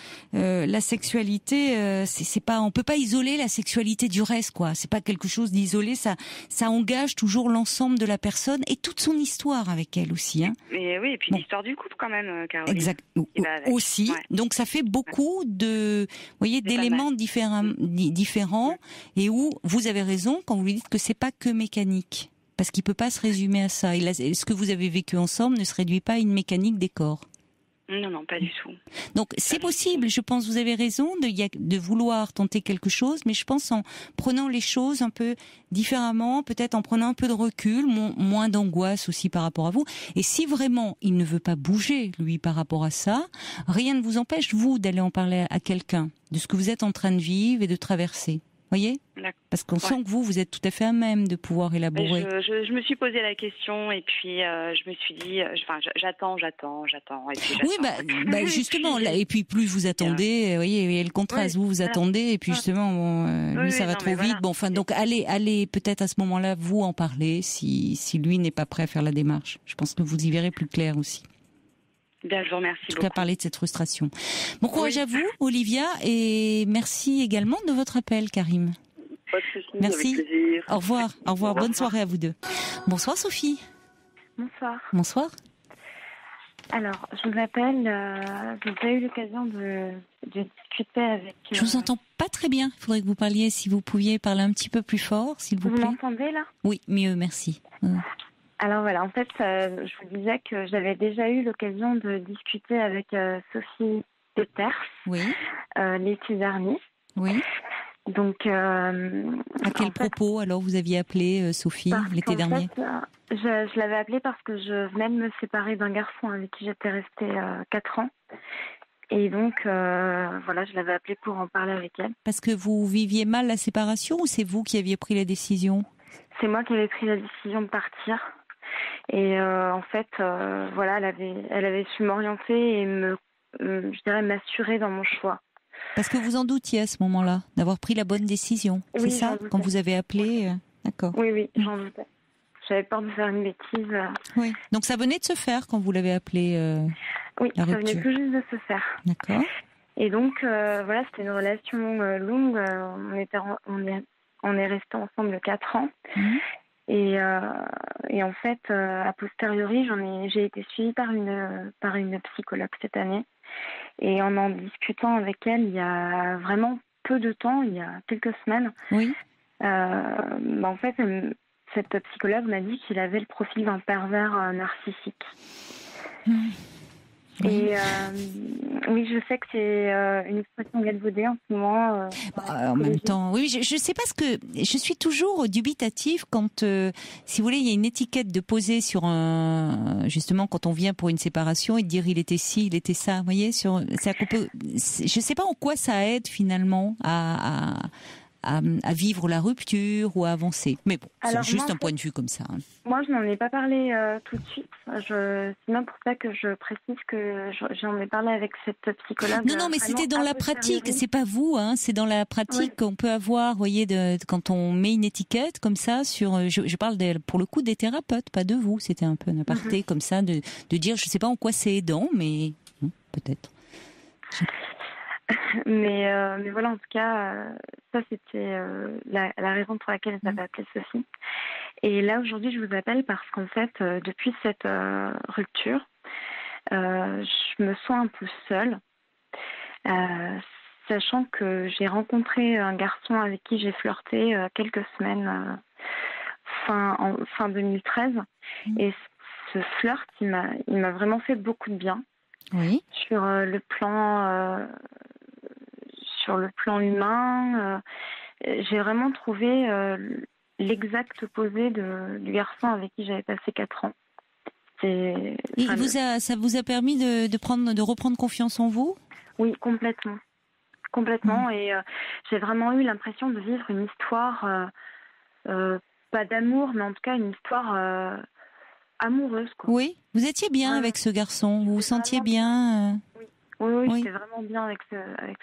sexualité, c'est pas, on peut pas isoler la sexualité du reste, quoi. C'est pas quelque chose d'isolé, ça engage toujours l'ensemble de la personne et toute son histoire avec elle aussi. Et oui, et puis l'histoire du couple quand même, Caroline. Exact. Aussi. Donc ça fait beaucoup de, vous voyez, d'éléments différents et où vous avez raison quand vous lui dites que c'est pas que mécanique. Parce qu'il peut pas se résumer à ça. Ce que vous avez vécu ensemble ne se réduit pas à une mécanique des corps. Non, pas du tout. Donc c'est possible, je pense, vous avez raison de vouloir tenter quelque chose, mais je pense en prenant les choses un peu différemment, peut-être en prenant un peu de recul, moins d'angoisse aussi par rapport à vous. Et si vraiment il ne veut pas bouger, lui, par rapport à ça, rien ne vous empêche, vous, d'aller en parler à quelqu'un, de ce que vous êtes en train de vivre et de traverser. Voyez ? Parce qu'on sent que vous êtes tout à fait à même de pouvoir élaborer. Je me suis posé la question et puis je me suis dit, j'attends. Et puis oui, justement, là, et puis plus vous attendez, vous voyez, il y a le contraste, vous attendez, et puis justement, lui, ça va trop vite. Bon, enfin, donc allez peut-être à ce moment-là, vous en parler, si lui n'est pas prêt à faire la démarche. Je pense que vous y verrez plus clair aussi. Bien, je vous remercie beaucoup. En tout cas, parler de cette frustration. Bon courage à vous, Olivia, et merci également de votre appel, Karim. Pas de soucis, merci. Avec plaisir. Au revoir. Bonne soirée à vous deux. Bonsoir, Sophie. Bonsoir. Alors, je vous appelle, j'ai pas eu l'occasion de discuter avec... Je vous entends pas très bien. Il faudrait que vous parliez, si vous pouviez parler un petit peu plus fort, s'il vous plaît. Vous m'entendez là ? Oui, mieux, merci. Alors voilà, en fait, je vous disais que j'avais déjà eu l'occasion de discuter avec Sophie Peters l'été dernier. Oui. Donc, à quel propos alors vous aviez appelé Sophie l'été dernier ? Je l'avais appelée parce que je venais de me séparer d'un garçon avec qui j'étais restée 4 ans. Et donc, je l'avais appelée pour en parler avec elle. Parce que vous viviez mal la séparation ou c'est vous qui aviez pris la décision ? C'est moi qui avais pris la décision de partir. Et en fait, elle avait su m'orienter et m'assurer dans mon choix. Parce que vous en doutiez à ce moment-là, d'avoir pris la bonne décision, c'est ça ? Quand vous avez appelé, d'accord. Oui, j'en doutais. J'avais peur de faire une bêtise. Oui. Donc ça venait de se faire quand vous l'avez appelé oui, la rupture. Ça venait tout juste de se faire. D'accord. Et donc, c'était une relation longue. On est restés ensemble 4 ans. Mmh. Et en fait, a posteriori, j'ai été suivie par une psychologue cette année. Et en discutant avec elle, il y a vraiment peu de temps, il y a quelques semaines, en fait, cette psychologue m'a dit qu'il avait le profil d'un pervers narcissique. Et oui, je sais que c'est une expression galvaudée en ce moment. En même temps, oui, je sais pas je suis toujours dubitative quand, si vous voulez, il y a une étiquette de poser sur justement quand on vient pour une séparation et de dire il était ci, il était ça, vous voyez, je sais pas en quoi ça aide finalement à vivre la rupture ou à avancer. Mais bon, c'est juste un point de vue comme ça. Moi, je n'en ai pas parlé tout de suite. C'est même pour ça que je précise que j'en ai parlé avec cette psychologue. Non, mais c'était dans la pratique. C'est pas vous, hein. C'est dans la pratique qu'on peut avoir, vous voyez, quand on met une étiquette comme ça sur. Je parle pour le coup des thérapeutes, pas de vous. C'était un peu un aparté comme ça de dire, je sais pas en quoi c'est aidant, mais peut-être. Mais voilà, en tout cas, ça c'était la raison pour laquelle je m'avais appelée Sophie. Et là, aujourd'hui, je vous appelle parce qu'en fait, depuis cette rupture, je me sens un peu seule, sachant que j'ai rencontré un garçon avec qui j'ai flirté quelques semaines fin 2013. Et ce flirt, il m'a vraiment fait beaucoup de bien. Oui. Sur le plan humain, j'ai vraiment trouvé l'exact opposé du garçon avec qui j'avais passé 4 ans. Ça vous a permis de reprendre confiance en vous ? Oui, complètement. Et j'ai vraiment eu l'impression de vivre une histoire, pas d'amour, mais en tout cas une histoire amoureuse, quoi. Oui, vous étiez bien avec ce garçon, vous vous sentiez bien Oui, j'étais vraiment bien avec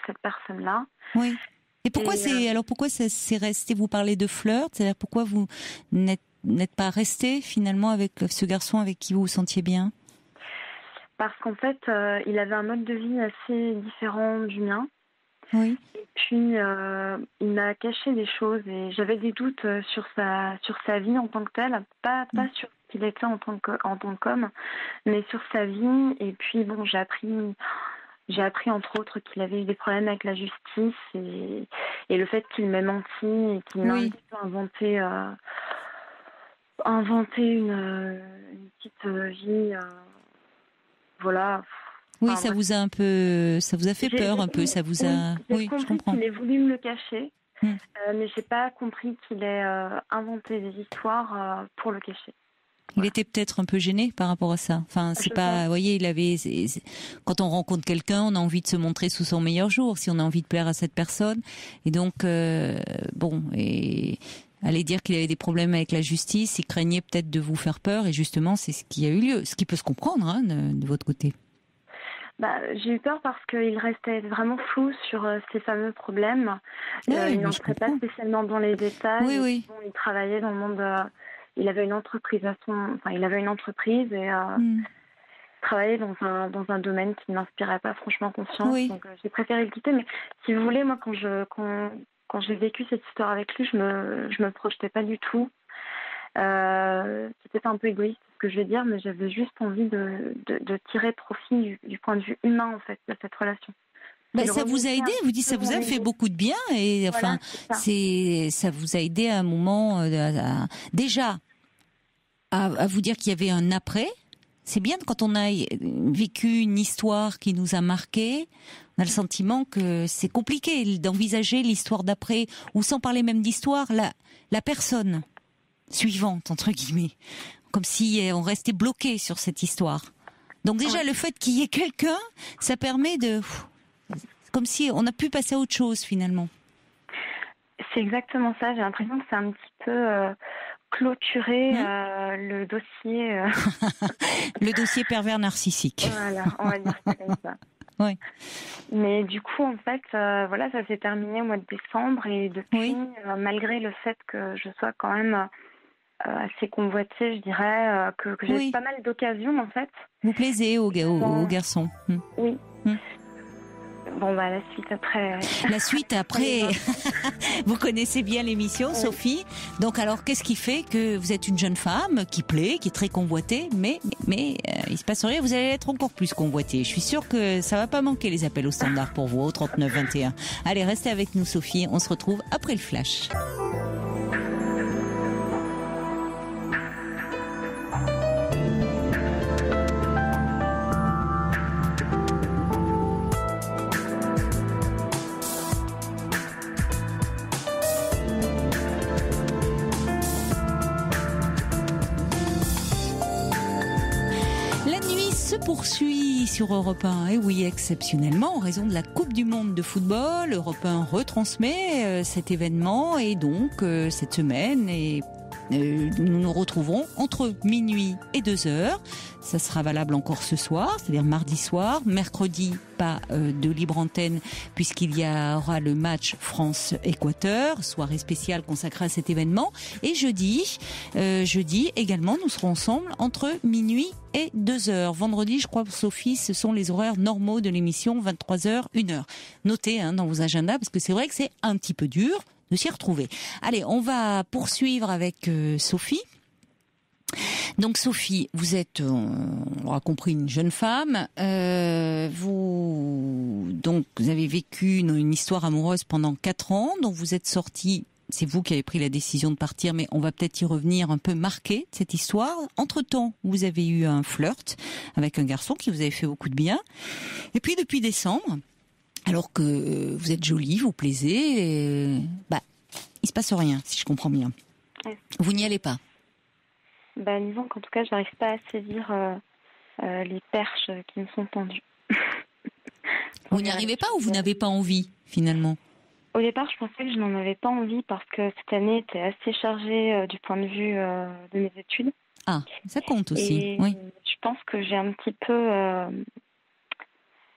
cette personne-là. Oui. Et pourquoi ça s'est resté, vous parlez de flirt, c'est-à-dire pourquoi vous n'êtes pas resté finalement avec ce garçon avec qui vous vous sentiez bien ? Parce qu'en fait, il avait un mode de vie assez différent du mien. Oui. Et puis, il m'a caché des choses et j'avais des doutes sur sa vie en tant que telle, pas sur ce qu'il était en tant qu'homme, mais sur sa vie. Et puis, bon, j'ai appris entre autres qu'il avait eu des problèmes avec la justice et le fait qu'il m'ait menti et qu'il m'a un petit peu inventé une petite vie, voilà. Oui, ça vous a fait peur un peu, ça vous a. J'ai compris, je comprends. Qu'il ait voulu me le cacher, mais j'ai pas compris qu'il ait inventé des histoires pour le cacher. Il était peut-être un peu gêné par rapport à ça. Enfin, c'est pas, vous voyez, quand on rencontre quelqu'un, on a envie de se montrer sous son meilleur jour, si on a envie de plaire à cette personne. Et donc, aller dire qu'il avait des problèmes avec la justice, il craignait peut-être de vous faire peur, et justement, c'est ce qui a eu lieu. Ce qui peut se comprendre, hein, de votre côté. J'ai eu peur parce qu'il restait vraiment flou sur ces fameux problèmes. Il n'entrait pas spécialement dans les détails. Oui. Bon, il travaillait dans le monde. Il avait une entreprise et travaillait dans un domaine qui ne m'inspirait pas franchement confiance. Oui. Donc j'ai préféré le quitter. Mais si vous voulez, moi quand j'ai vécu cette histoire avec lui, je me projetais pas du tout. C'était un peu égoïste ce que je vais dire, mais j'avais juste envie de tirer profit du point de vue humain en fait de cette relation. Ça vous a aidé, vous dites, ça vous a fait beaucoup de bien et enfin ça vous a aidé à un moment déjà à vous dire qu'il y avait un après. C'est bien quand on a vécu une histoire qui nous a marqué, on a le sentiment que c'est compliqué d'envisager l'histoire d'après ou sans parler même d'histoire, la personne suivante entre guillemets, comme si on restait bloqué sur cette histoire. Donc déjà le fait qu'il y ait quelqu'un, ça permet comme si on a pu passer à autre chose finalement. C'est exactement ça. J'ai l'impression que c'est un petit peu clôturé le dossier. Le dossier pervers narcissique. Voilà, on va dire ça comme ça. Oui. Mais du coup, en fait, ça s'est terminé au mois de décembre et depuis, malgré le fait que je sois quand même assez convoitée, je dirais, que j'ai pas mal d'occasions en fait. Vous plaisez aux garçons. Oui. Bon, la suite après. La suite après. Vous connaissez bien l'émission, Sophie. Donc, alors, qu'est-ce qui fait que vous êtes une jeune femme qui plaît, qui est très convoitée, mais il se passe rien, vous allez être encore plus convoitée. Je suis sûre que ça va pas manquer les appels au standard pour vous, au 39 21. Allez, restez avec nous, Sophie. On se retrouve après le flash. poursuit sur Europe 1. Et oui, exceptionnellement, en raison de la Coupe du Monde de football, Europe 1 retransmet cet événement. Et donc, cette semaine, nous nous retrouverons entre minuit et 2h. Ça sera valable encore ce soir, c'est-à-dire mardi soir. Mercredi, pas de libre antenne puisqu'il y aura le match France-Équateur, soirée spéciale consacrée à cet événement. Et jeudi également, nous serons ensemble entre minuit et 2h. Vendredi, je crois, Sophie, ce sont les horaires normaux de l'émission, 23h, 1h. Notez dans vos agendas parce que c'est vrai que c'est un petit peu dur de s'y retrouver. Allez, on va poursuivre avec Sophie. Donc Sophie, vous êtes, on l'aura compris, une jeune femme. Vous avez vécu une histoire amoureuse pendant 4 ans, dont vous êtes sortie. C'est vous qui avez pris la décision de partir, mais on va peut-être y revenir, un peu marqué de cette histoire. Entre-temps, vous avez eu un flirt avec un garçon qui vous avait fait beaucoup de bien. Et puis depuis décembre, alors que vous êtes jolie, vous plaisez, il se passe rien, si je comprends bien. Ouais. Vous n'y allez pas? Disons qu'en tout cas, je n'arrive pas à saisir les perches qui me sont tendues. Vous n'y arrivez pas ou vous n'avez pas envie, finalement? Au départ, je pensais que je n'en avais pas envie parce que cette année était assez chargée du point de vue de mes études. Ah, ça compte aussi, et oui. Je pense que j'ai un petit peu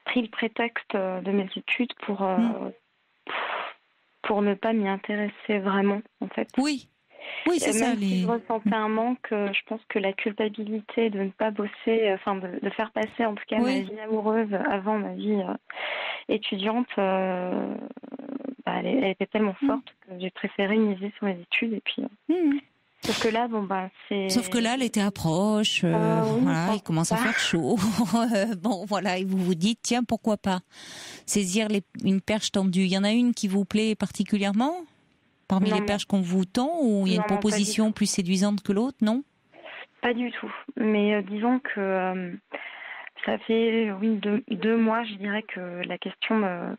pris le prétexte de mes études pour ne pas m'y intéresser vraiment, en fait. Oui, c'est ça. Même si je ressentais un manque, je pense que la culpabilité de ne pas bosser, de faire passer en tout cas ma vie amoureuse avant ma vie étudiante, elle était tellement forte que j'ai préféré miser sur mes études et puis. Sauf que là, c'est. Sauf que là, l'été approche, il commence à faire chaud. Et vous vous dites, tiens, pourquoi pas saisir une perche tendue. Il y en a une qui vous plaît particulièrement parmi les perches qu'on vous tend, ou il y a une proposition plus séduisante que l'autre, non? Pas du tout. Mais disons que ça fait 2 mois, je dirais que la question me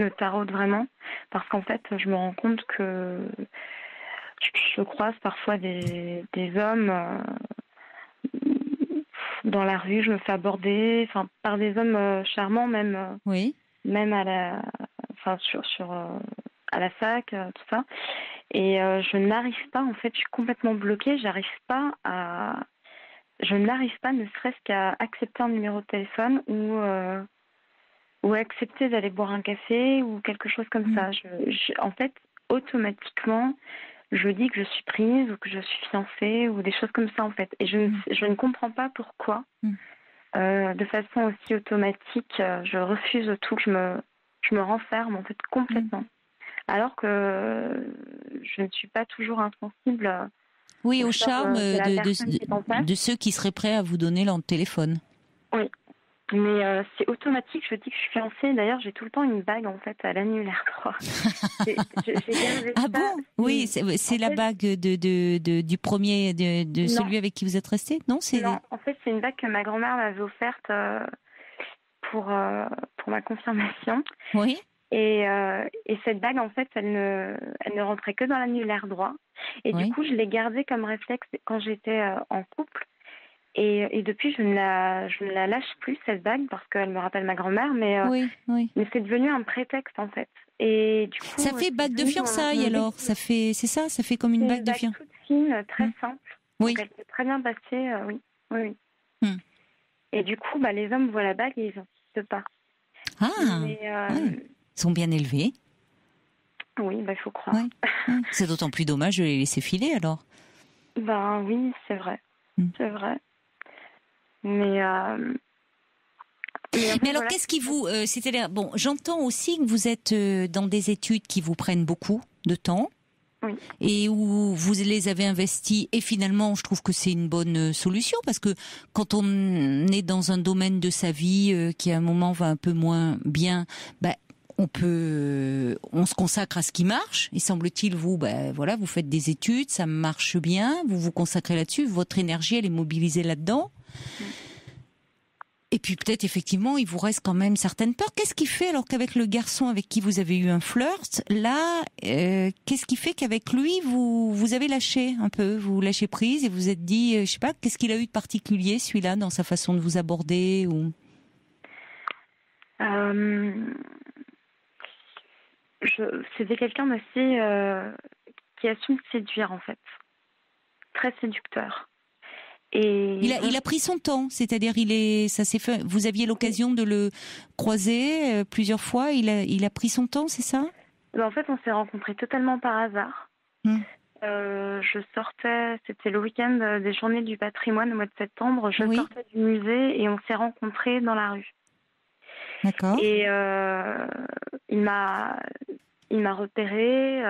taraude vraiment, parce qu'en fait, je me rends compte que je croise parfois des hommes dans la rue, je me fais aborder par des hommes charmants, même à la à la fac, tout ça. Et je n'arrive pas, en fait, je suis complètement bloquée, je n'arrive pas, ne serait-ce qu'à accepter un numéro de téléphone ou accepter d'aller boire un café ou quelque chose comme ça. En fait, automatiquement, je dis que je suis prise ou que je suis fiancée ou des choses comme ça, en fait. Et je ne comprends pas pourquoi, de façon aussi automatique, je refuse tout, je me renferme, en fait, complètement. Alors que je ne suis pas toujours insensible au charme de ceux qui seraient prêts à vous donner leur téléphone. Oui, mais c'est automatique, je dis que je suis fiancée. D'ailleurs, j'ai tout le temps une bague, en fait, à l'annulaire droit. Bon? Oui, c'est la bague du premier, de celui avec qui vous êtes resté? Non, en fait, c'est une bague que ma grand-mère m'avait offerte pour ma confirmation. Oui. Et cette bague, en fait, elle ne rentrait que dans l'annulaire droit. Et du coup, je l'ai gardée comme réflexe quand j'étais en couple. Et depuis, je ne la lâche plus, cette bague, parce qu'elle me rappelle ma grand-mère. Mais c'est devenu un prétexte, en fait. Et du coup, ça fait bague de fiançailles, alors. Ça fait comme une bague de fiançailles. Toute fine, très simple. Oui. Donc elle s'est très bien passée, oui. Et du coup, les hommes voient la bague et ils n'insistent pas. Ils sont bien élevés. Oui, il faut croire. C'est d'autant plus dommage de les laisser filer, alors. Oui, c'est vrai. C'est vrai. Mais alors, qu'est-ce qui vous... c'est-à-dire, j'entends aussi que vous êtes dans des études qui vous prennent beaucoup de temps. Oui. Et où vous les avez investis, et finalement je trouve que c'est une bonne solution, parce que quand on est dans un domaine de sa vie qui à un moment va un peu moins bien, on se consacre à ce qui marche, et semble-t-il vous faites des études, ça marche bien, vous vous consacrez là-dessus, votre énergie elle est mobilisée là-dedans. Et puis peut-être effectivement, il vous reste quand même certaines peurs. Qu'est-ce qui fait alors qu'avec le garçon avec qui vous avez eu un flirt, là, qu'est-ce qui fait qu'avec lui vous avez lâché un peu, vous lâchez prise et vous êtes dit, je sais pas, qu'est-ce qu'il a eu de particulier celui-là dans sa façon de vous aborder ou C'était quelqu'un d'assez qui a su me séduire en fait, très séducteur. Et il a pris son temps, c'est-à-dire ça s'est fait. Vous aviez l'occasion de le croiser plusieurs fois. Il a pris son temps, c'est ça? En fait, on s'est rencontrés totalement par hasard. Je sortais, c'était le week-end des Journées du Patrimoine au mois de septembre. Je sortais du musée et on s'est rencontrés dans la rue. D'accord. Et il m'a repérée.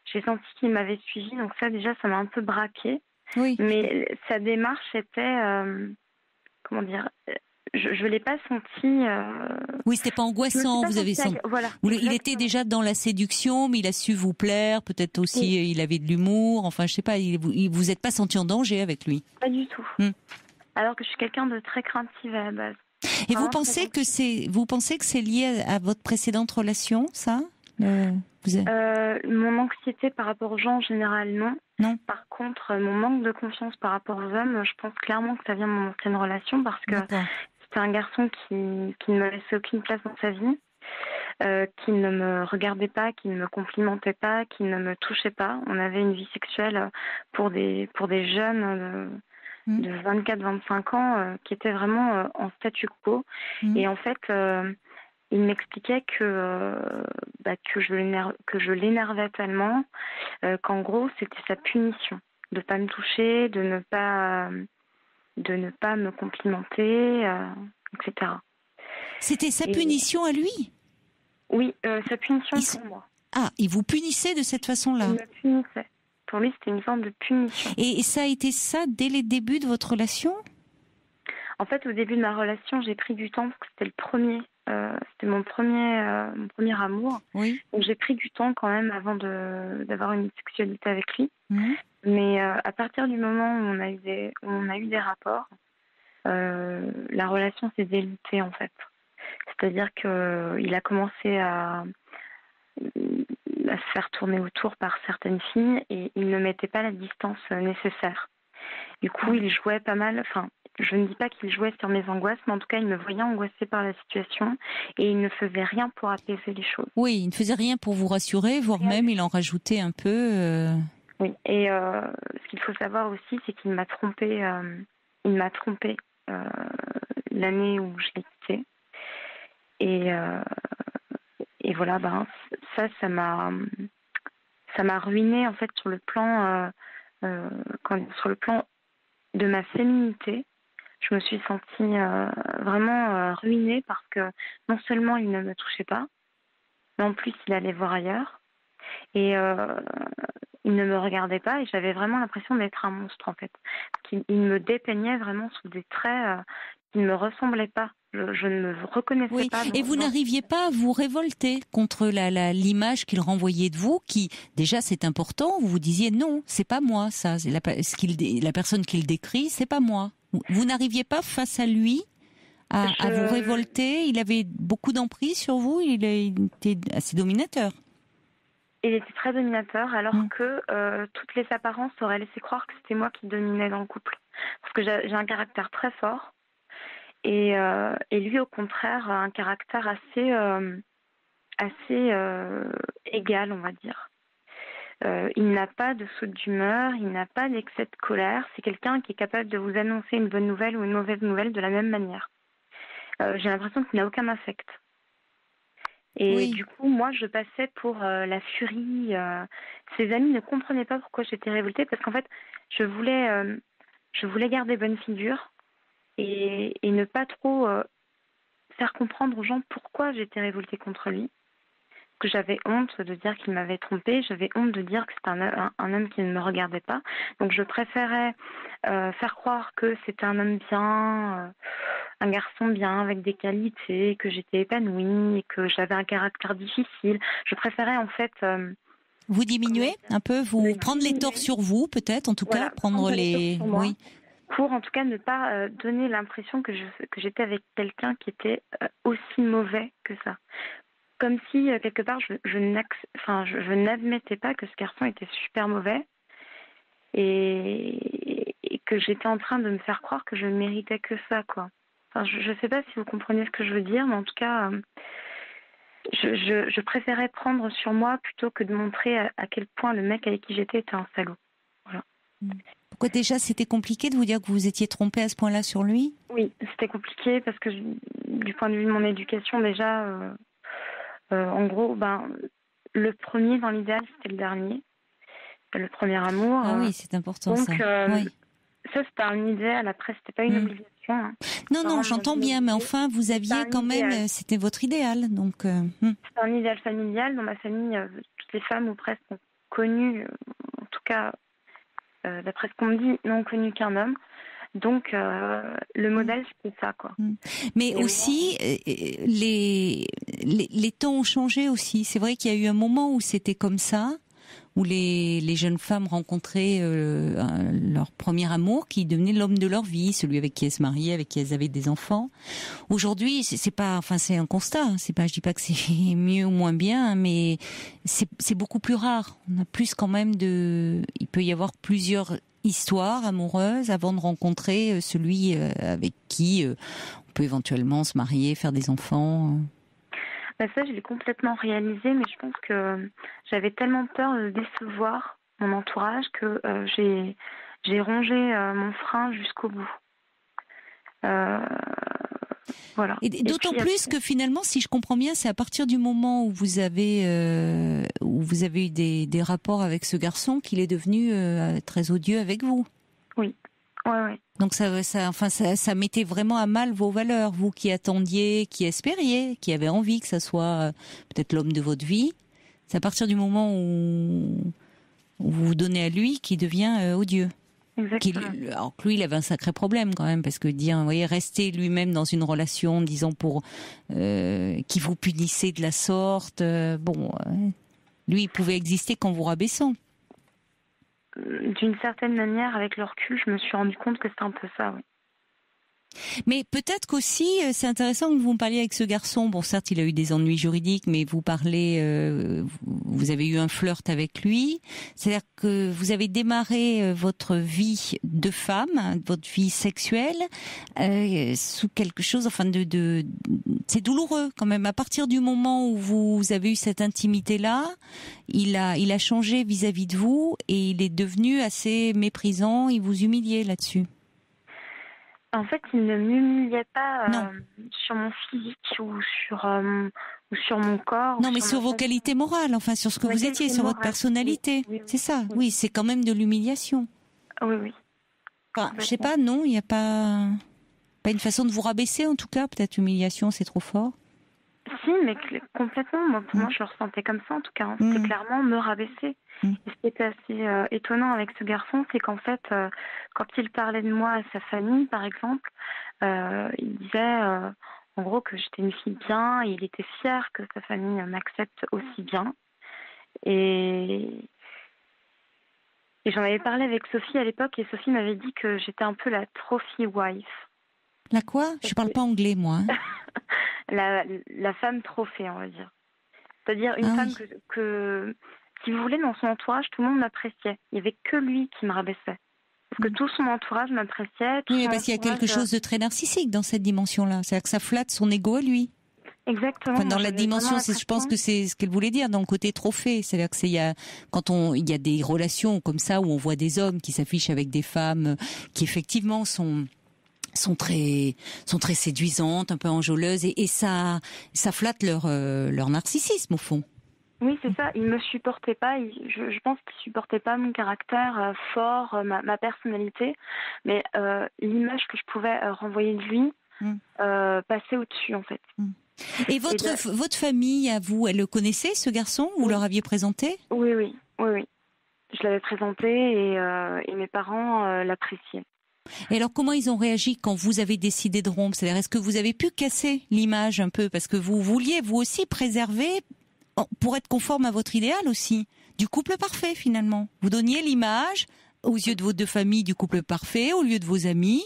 J'ai senti qu'il m'avait suivie, donc ça déjà, ça m'a un peu braquée. Oui. Mais sa démarche était, comment dire, je l'ai pas senti. Oui, c'était pas angoissant. Vous avez senti. Voilà. Il était déjà dans la séduction, mais il a su vous plaire. Peut-être aussi, il avait de l'humour. Enfin, je sais pas. Vous êtes pas senti en danger avec lui? Pas du tout. Alors que je suis quelqu'un de très craintive à la base. Et vous pensez que c'est lié à votre précédente relation, ça? Mon anxiété par rapport aux gens en général, non. Par contre, mon manque de confiance par rapport aux hommes, je pense clairement que ça vient de mon ancienne relation parce que c'était un garçon qui ne me laissait aucune place dans sa vie, qui ne me regardait pas, qui ne me complimentait pas, qui ne me touchait pas. On avait une vie sexuelle pour des jeunes de 24-25 ans qui étaient vraiment en statu quo. Et en fait, il m'expliquait que je l'énervais tellement qu'en gros c'était sa punition de pas me toucher, de ne pas me complimenter, etc. C'était sa punition à lui? Oui, sa punition pour moi. Ah, il vous punissait de cette façon-là? Il me punissait. Pour lui, c'était une forme de punition. Et ça a été ça dès les débuts de votre relation? En fait, au début de ma relation, j'ai pris du temps parce que c'était le premier. C'était mon premier amour. Oui. Donc j'ai pris du temps quand même avant d'avoir une sexualité avec lui. Mais à partir du moment où on a eu des rapports, la relation s'est délitée en fait. C'est-à-dire qu'il a commencé à se faire tourner autour par certaines filles et il ne mettait pas la distance nécessaire. Du coup, il jouait pas mal. Enfin, je ne dis pas qu'il jouait sur mes angoisses, mais en tout cas, il me voyait angoissée par la situation et il ne faisait rien pour apaiser les choses. Oui, il ne faisait rien pour vous rassurer, voire même il en rajoutait un peu. Oui, et ce qu'il faut savoir aussi, c'est qu'il m'a trompée. Il m'a trompée l'année où je l'ai quitté. Et voilà, ça m'a ruinée en fait sur le plan de ma féminité. Je me suis sentie vraiment ruinée parce que non seulement il ne me touchait pas, mais en plus il allait voir ailleurs et il ne me regardait pas et j'avais vraiment l'impression d'être un monstre en fait. Il me dépeignait vraiment sous des traits qui ne me ressemblaient pas. Je ne me reconnaissais pas. Et vous n'arriviez pas à vous révolter contre l'image qu'il renvoyait de vous, qui déjà c'est important. Vous vous disiez non, c'est pas moi, ça. La personne qu'il décrit, c'est pas moi. Vous n'arriviez pas face à lui à vous révolter. Il avait beaucoup d'emprise sur vous. Il était assez dominateur. Il était très dominateur, alors que toutes les apparences auraient laissé croire que c'était moi qui dominais dans le couple. Parce que j'ai un caractère très fort. Et lui, au contraire, a un caractère assez égal, on va dire. Il n'a pas de saute d'humeur, il n'a pas d'excès de colère. C'est quelqu'un qui est capable de vous annoncer une bonne nouvelle ou une mauvaise nouvelle de la même manière. J'ai l'impression qu'il n'a aucun affect. Et du coup, moi, je passais pour la furie. Ses amis ne comprenaient pas pourquoi j'étais révoltée, parce qu'en fait, je voulais garder bonne figure. Et ne pas trop faire comprendre aux gens pourquoi j'étais révoltée contre lui. Que j'avais honte de dire qu'il m'avait trompée, j'avais honte de dire que c'était un homme qui ne me regardait pas. Donc je préférais faire croire que c'était un homme bien, un garçon bien, avec des qualités, que j'étais épanouie, et que j'avais un caractère difficile. Je préférais en fait... vous diminuer un peu, prendre les torts sur vous peut-être, en tout cas, prendre les... pour en tout cas ne pas donner l'impression que j'étais avec quelqu'un qui était aussi mauvais que ça. Comme si quelque part je n'admettais pas que ce garçon était super mauvais et que j'étais en train de me faire croire que je ne méritais que ça, quoi. Enfin, je ne sais pas si vous comprenez ce que je veux dire, mais en tout cas, je préférais prendre sur moi plutôt que de montrer à quel point le mec avec qui j'étais était un salaud. Voilà. Pourquoi déjà c'était compliqué de vous dire que vous étiez trompée à ce point-là sur lui ? Oui, c'était compliqué parce que du point de vue de mon éducation déjà, en gros, le premier dans l'idéal c'était le dernier, le premier amour. Ah oui, c'est important donc, ça. Oui. Ça c'était un idéal, après c'était pas une obligation. Hein. Non, j'entends bien, mais enfin vous aviez quand même, c'était votre idéal. Donc, c'est un idéal familial. Dans ma famille, toutes les femmes ou presque ont connu, en tout cas, d'après ce qu'on me dit, n'ont connu qu'un homme. Donc, le modèle, c'est ça, quoi. Mais et aussi, les temps ont changé aussi. C'est vrai qu'il y a eu un moment où c'était comme ça, où les jeunes femmes rencontraient leur premier amour qui devenait l'homme de leur vie, celui avec qui elles se mariaient, avec qui elles avaient des enfants. Aujourd'hui, c'est un constat. Je dis pas que c'est mieux ou moins bien, mais c'est beaucoup plus rare. On a plus quand même il peut y avoir plusieurs histoires amoureuses avant de rencontrer celui avec qui on peut éventuellement se marier, faire des enfants. Ça, je l'ai complètement réalisé, mais je pense que j'avais tellement peur de décevoir mon entourage que j'ai rongé mon frein jusqu'au bout. Voilà. Et d'autant plus que finalement, si je comprends bien, c'est à partir du moment où vous avez eu des rapports avec ce garçon qu'il est devenu très odieux avec vous. Oui. Ouais. Donc ça mettait vraiment à mal vos valeurs, vous qui attendiez, qui espériez, qui avez envie que ça soit peut-être l'homme de votre vie. C'est à partir du moment où vous vous donnez à lui qu'il devient odieux. Exactement. Alors que lui, il avait un sacré problème quand même, parce que rester lui-même dans une relation, disons pour qui vous punissait de la sorte, lui, il pouvait exister qu'en vous rabaissant. D'une certaine manière, avec le recul, je me suis rendu compte que c'était un peu ça, oui. Mais peut-être qu'aussi, c'est intéressant que vous me parliez avec ce garçon. Bon, certes, il a eu des ennuis juridiques, mais vous avez eu un flirt avec lui. C'est-à-dire que vous avez démarré votre vie de femme, votre vie sexuelle, sous quelque chose, c'est douloureux quand même. À partir du moment où vous avez eu cette intimité-là, il a changé vis-à-vis de vous et il est devenu assez méprisant, il vous humiliait là-dessus. En fait, il ne m'humiliait pas sur mon physique ou sur mon corps. Non, mais sur vos qualités morales, sur ce que vous étiez, sur votre personnalité. Oui. C'est ça, oui, c'est quand même de l'humiliation. Oui. Je sais pas, non, il n'y a pas une façon de vous rabaisser en tout cas, peut-être humiliation, c'est trop fort. Si, mais complètement. Pour moi, je le ressentais comme ça en tout cas. C'était clairement me rabaisser. Et ce qui était assez étonnant avec ce garçon, c'est qu'en fait, quand il parlait de moi à sa famille, par exemple, il disait en gros que j'étais une fille bien et il était fier que sa famille m'accepte aussi bien. Et j'en avais parlé avec Sophie à l'époque et Sophie m'avait dit que j'étais un peu la trophy wife. La quoi ? Je parle pas anglais, moi. La femme trophée, on va dire. C'est-à-dire une femme que, si vous voulez, dans son entourage, tout le monde m'appréciait. Il n'y avait que lui qui me rabaissait. Parce que tout son entourage m'appréciait. Oui, mais parce qu'il y a quelque chose de très narcissique dans cette dimension-là. C'est-à-dire que ça flatte son ego à lui. Exactement. Dans la dimension, je pense que c'est ce qu'elle voulait dire, dans le côté trophée. C'est-à-dire que il y a des relations comme ça où on voit des hommes qui s'affichent avec des femmes qui effectivement sont très séduisantes, un peu enjôleuses, et ça flatte leur narcissisme au fond. Oui, c'est ça. Il me supportait pas. Je pense qu'il supportait pas mon caractère fort, ma personnalité, mais l'image que je pouvais renvoyer de lui passait au-dessus en fait. Et votre famille, à vous, elle le connaissait, ce garçon? Vous leur aviez présenté? Oui. Je l'avais présenté et mes parents l'appréciaient. Et alors, comment ils ont réagi quand vous avez décidé de rompre? C'est-à-dire, est-ce que vous avez pu casser l'image un peu? Parce que vous vouliez, vous aussi, préserver, pour être conforme à votre idéal aussi, du couple parfait, finalement. Vous donniez l'image aux yeux de vos deux familles du couple parfait, aux yeux de vos amis,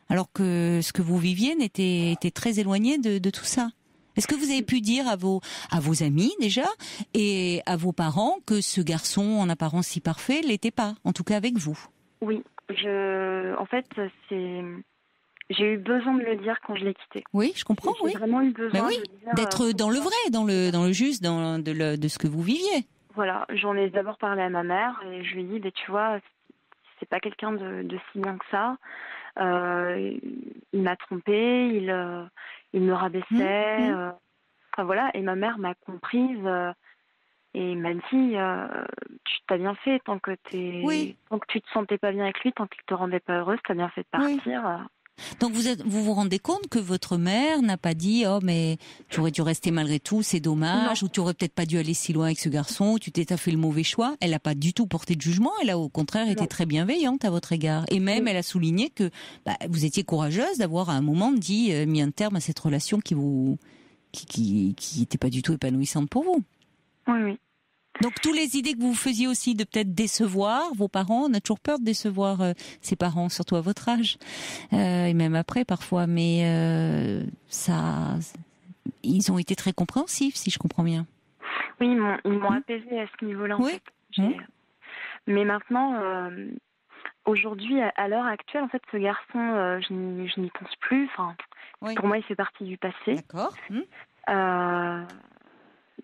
alors que ce que vous viviez était très éloigné de tout ça. Est-ce que vous avez pu dire à vos amis déjà et à vos parents que ce garçon en apparence si parfait l'était pas, en tout cas avec vous? Oui, en fait, j'ai eu besoin de le dire quand je l'ai quitté. Oui, je comprends. J'ai vraiment eu besoin de dire, d'être dans le vrai, dans le juste, de ce que vous viviez. Voilà, j'en ai d'abord parlé à ma mère et je lui ai dit, tu vois, c'est pas quelqu'un de si bien que ça. Il m'a trompée, il me rabaissait. Enfin voilà, et ma mère m'a comprise et m'a dit tu t'as bien fait tant que tu te sentais pas bien avec lui, tant qu'il te rendait pas heureuse, t'as bien fait de partir. Donc vous rendez compte que votre mère n'a pas dit oh mais tu aurais dû rester malgré tout, c'est dommage, ou tu aurais peut-être pas dû aller si loin avec ce garçon, ou tu t'es fait le mauvais choix. Elle n'a pas du tout porté de jugement, elle a au contraire été très bienveillante à votre égard, et même elle a souligné que vous étiez courageuse d'avoir à un moment mis un terme à cette relation qui était pas du tout épanouissante pour vous. Oui. Donc, toutes les idées que vous faisiez aussi de peut-être décevoir vos parents, on a toujours peur de décevoir ses parents, surtout à votre âge, et même après parfois, mais ils ont été très compréhensifs, si je comprends bien. Oui, ils m'ont apaisée à ce niveau-là, en fait. Mais maintenant, aujourd'hui, à l'heure actuelle, en fait, ce garçon, je n'y pense plus. Enfin, pour moi, il fait partie du passé. D'accord.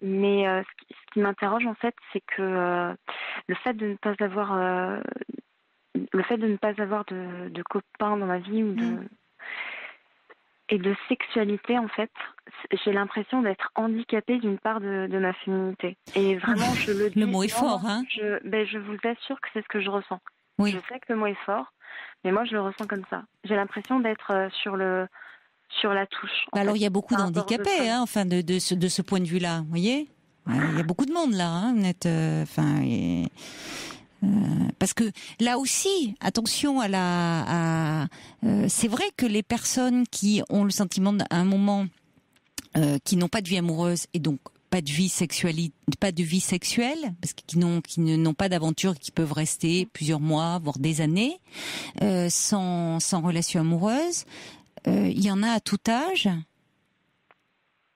Mais ce qui m'interroge en fait, c'est que le fait de ne pas avoir de copains dans ma vie et de sexualité en fait, j'ai l'impression d'être handicapée d'une part de ma féminité. Et vraiment, je le dis. Le mot est fort, hein. Je vous assure que c'est ce que je ressens. Oui. Je sais que le mot est fort, mais moi je le ressens comme ça. J'ai l'impression d'être sur la touche. Alors il y a beaucoup d'handicapés, de ce point de vue-là, vous voyez. Il y a beaucoup de monde là, parce que là aussi, attention c'est vrai que les personnes qui ont le sentiment à un moment qui n'ont pas de vie amoureuse et donc pas de vie sexuelle, parce qu'ils n'ont pas d'aventure, qui peuvent rester plusieurs mois, voire des années, sans relation amoureuse. Il y en a à tout âge.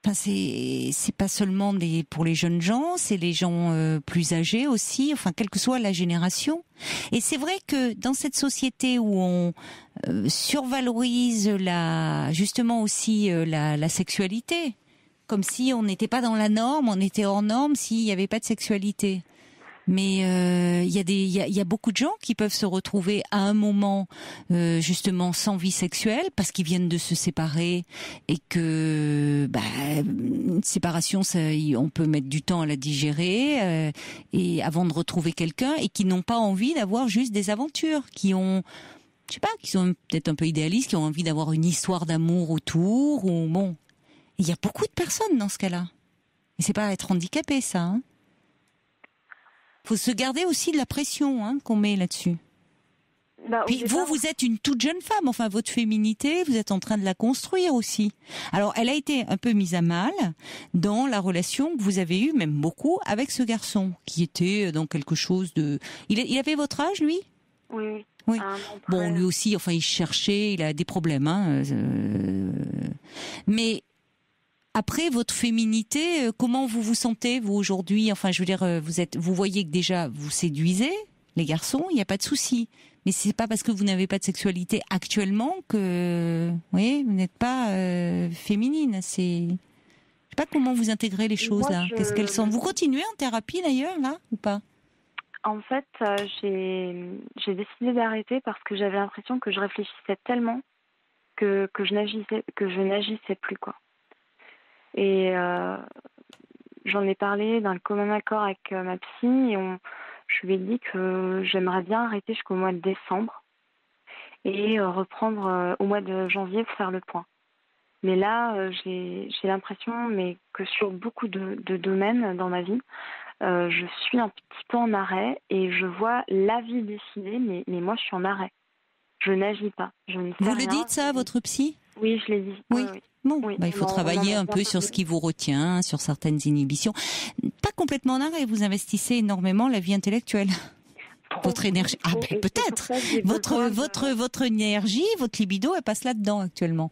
Enfin, c'est pas seulement pour les jeunes gens, c'est les gens plus âgés aussi. Enfin, quelle que soit la génération. Et c'est vrai que dans cette société où on survalorise justement aussi la sexualité, comme si on n'était pas dans la norme, on était hors norme s'il n'y avait pas de sexualité. Mais il y a beaucoup de gens qui peuvent se retrouver à un moment justement sans vie sexuelle parce qu'ils viennent de se séparer et que une séparation, on peut mettre du temps à la digérer et avant de retrouver quelqu'un, et qui n'ont pas envie d'avoir juste des aventures, qui sont peut-être un peu idéalistes, qui ont envie d'avoir une histoire d'amour autour, ou bon. Il y a beaucoup de personnes dans ce cas-là. Et c'est pas être handicapé, ça, hein. Faut se garder aussi de la pression qu'on met là-dessus. Puis vous êtes une toute jeune femme, enfin votre féminité, vous êtes en train de la construire aussi. Alors elle a été un peu mise à mal dans la relation que vous avez eue, même beaucoup, avec ce garçon, qui était dans quelque chose de... Il avait votre âge, lui ? Oui. Bon, lui aussi, enfin il cherchait, il a des problèmes. Mais... Après, votre féminité, comment vous vous sentez, vous, aujourd'hui? Enfin, je veux dire, vous voyez que déjà, vous séduisez les garçons, il n'y a pas de souci. Mais c'est pas parce que vous n'avez pas de sexualité actuellement que, vous n'êtes pas féminine. Je sais pas comment vous intégrez les choses, là. Qu'est-ce qu'elles sont? Vous continuez en thérapie, d'ailleurs, là, ou pas? En fait, j'ai décidé d'arrêter parce que j'avais l'impression que je réfléchissais tellement que je n'agissais plus, quoi. Et j'en ai parlé d'un commun accord avec ma psy, et je lui ai dit que j'aimerais bien arrêter jusqu'au mois de décembre et reprendre au mois de janvier pour faire le point. Mais là, j'ai l'impression que sur beaucoup de domaines dans ma vie, je suis un petit peu en arrêt, et je vois la vie défiler, mais moi je suis en arrêt. Je n'agis pas. Je ne fais rien. Vous le dites ça à votre psy? Oui, je l'ai dit. Oui. Bon, oui. Il faut travailler un peu sur ce qui vous retient, sur certaines inhibitions. Pas complètement en arrêt, vous investissez énormément la vie intellectuelle. Votre énergie. Ah ben peut-être. Votre énergie, votre libido, elle passe là-dedans actuellement.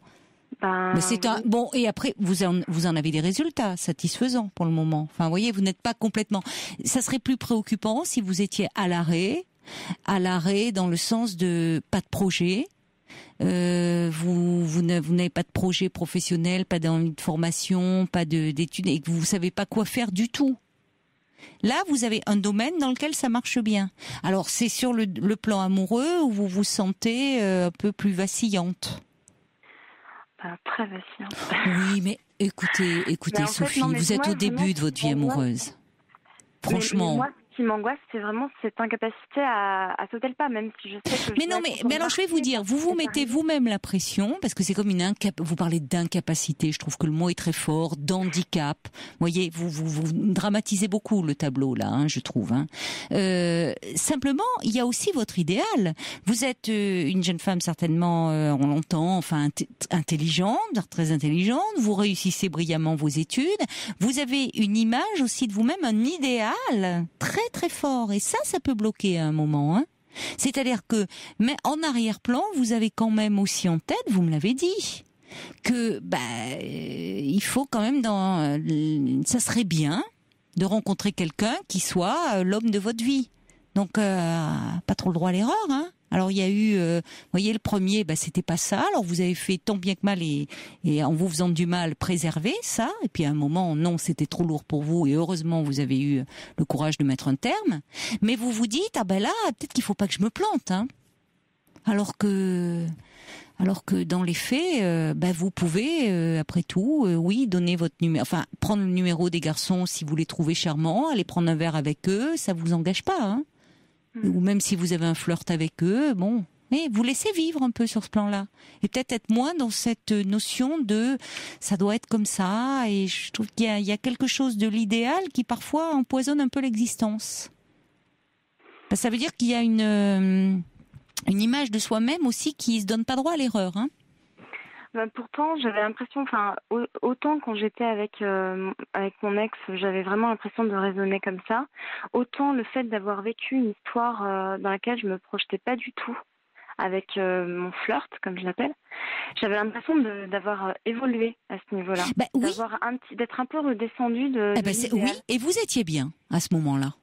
Mais c'est bon, et après vous en avez des résultats satisfaisants pour le moment. Enfin, vous voyez, vous n'êtes pas complètement. Ça serait plus préoccupant si vous étiez à l'arrêt dans le sens de pas de projet. Vous n'avez pas de projet professionnel, pas d'envie de formation, pas d'études, et que vous savez pas quoi faire du tout. Là, vous avez un domaine dans lequel ça marche bien. Alors, c'est sur le plan amoureux où vous vous sentez un peu plus vacillante. Très vacillante. Oui, mais écoutez, Sophie, vous êtes au début de votre vie amoureuse. Franchement. Moi, ce qui m'angoisse, c'est vraiment cette incapacité à sauter le pas, même si je sais que... Mais alors je vais vous dire, vous mettez vous-même la pression, parce que c'est comme vous parlez d'incapacité, je trouve que le mot est très fort, d'handicap. Vous voyez, vous dramatisez beaucoup le tableau là, je trouve. Simplement, il y a aussi votre idéal. Vous êtes une jeune femme certainement, on l'entend, enfin intelligente, très intelligente, vous réussissez brillamment vos études, vous avez une image aussi de vous-même, un idéal très très fort, et ça peut bloquer à un moment. C'est-à-dire que, mais en arrière-plan, vous avez quand même aussi en tête, vous me l'avez dit, que il faut quand même ça serait bien de rencontrer quelqu'un qui soit l'homme de votre vie. Donc pas trop le droit à l'erreur. Alors il y a eu, vous voyez, le premier, c'était pas ça. Alors vous avez fait tant bien que mal et en vous faisant du mal, préserver ça. Et puis à un moment, non, c'était trop lourd pour vous. Et heureusement, vous avez eu le courage de mettre un terme. Mais vous vous dites, là, peut-être qu'il faut pas que je me plante. Alors que dans les faits, vous pouvez, après tout, oui, donner votre numéro, enfin prendre le numéro des garçons si vous les trouvez charmants, aller prendre un verre avec eux, ça vous engage pas. Ou même si vous avez un flirt avec eux, mais vous laissez vivre un peu sur ce plan-là. Et peut-être être moins dans cette notion de ça doit être comme ça. Et je trouve qu'il y a quelque chose de l'idéal qui parfois empoisonne un peu l'existence. Ça veut dire qu'il y a une image de soi-même aussi qui se donne pas droit à l'erreur. Pourtant, j'avais l'impression, autant quand j'étais avec mon ex, j'avais vraiment l'impression de raisonner comme ça. Autant le fait d'avoir vécu une histoire dans laquelle je me projetais pas du tout avec mon flirt, comme je l'appelle, j'avais l'impression d'avoir évolué à ce niveau-là, oui. D'être un peu redescendue de. Oui, et vous étiez bien à ce moment-là.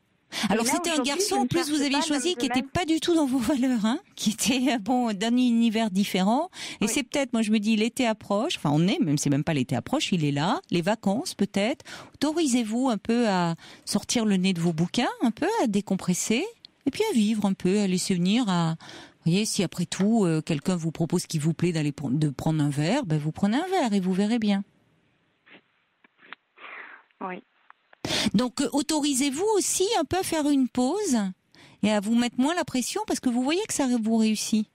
Alors là, c'était un garçon en plus vous aviez choisi qui était pas du tout dans vos valeurs, qui était d'un univers différent. Et c'est peut-être, moi je me dis, l'été approche. Enfin, même c'est même pas l'été approche, il est là. Les vacances peut-être. Autorisez-vous un peu à sortir le nez de vos bouquins, un peu à décompresser, et puis à vivre un peu, à laisser venir à. Vous voyez, si après tout quelqu'un vous propose qu'il vous plaît de prendre un verre, vous prenez un verre et vous verrez bien. Oui. Donc, autorisez-vous aussi un peu à faire une pause et à vous mettre moins la pression parce que vous voyez que ça vous réussit.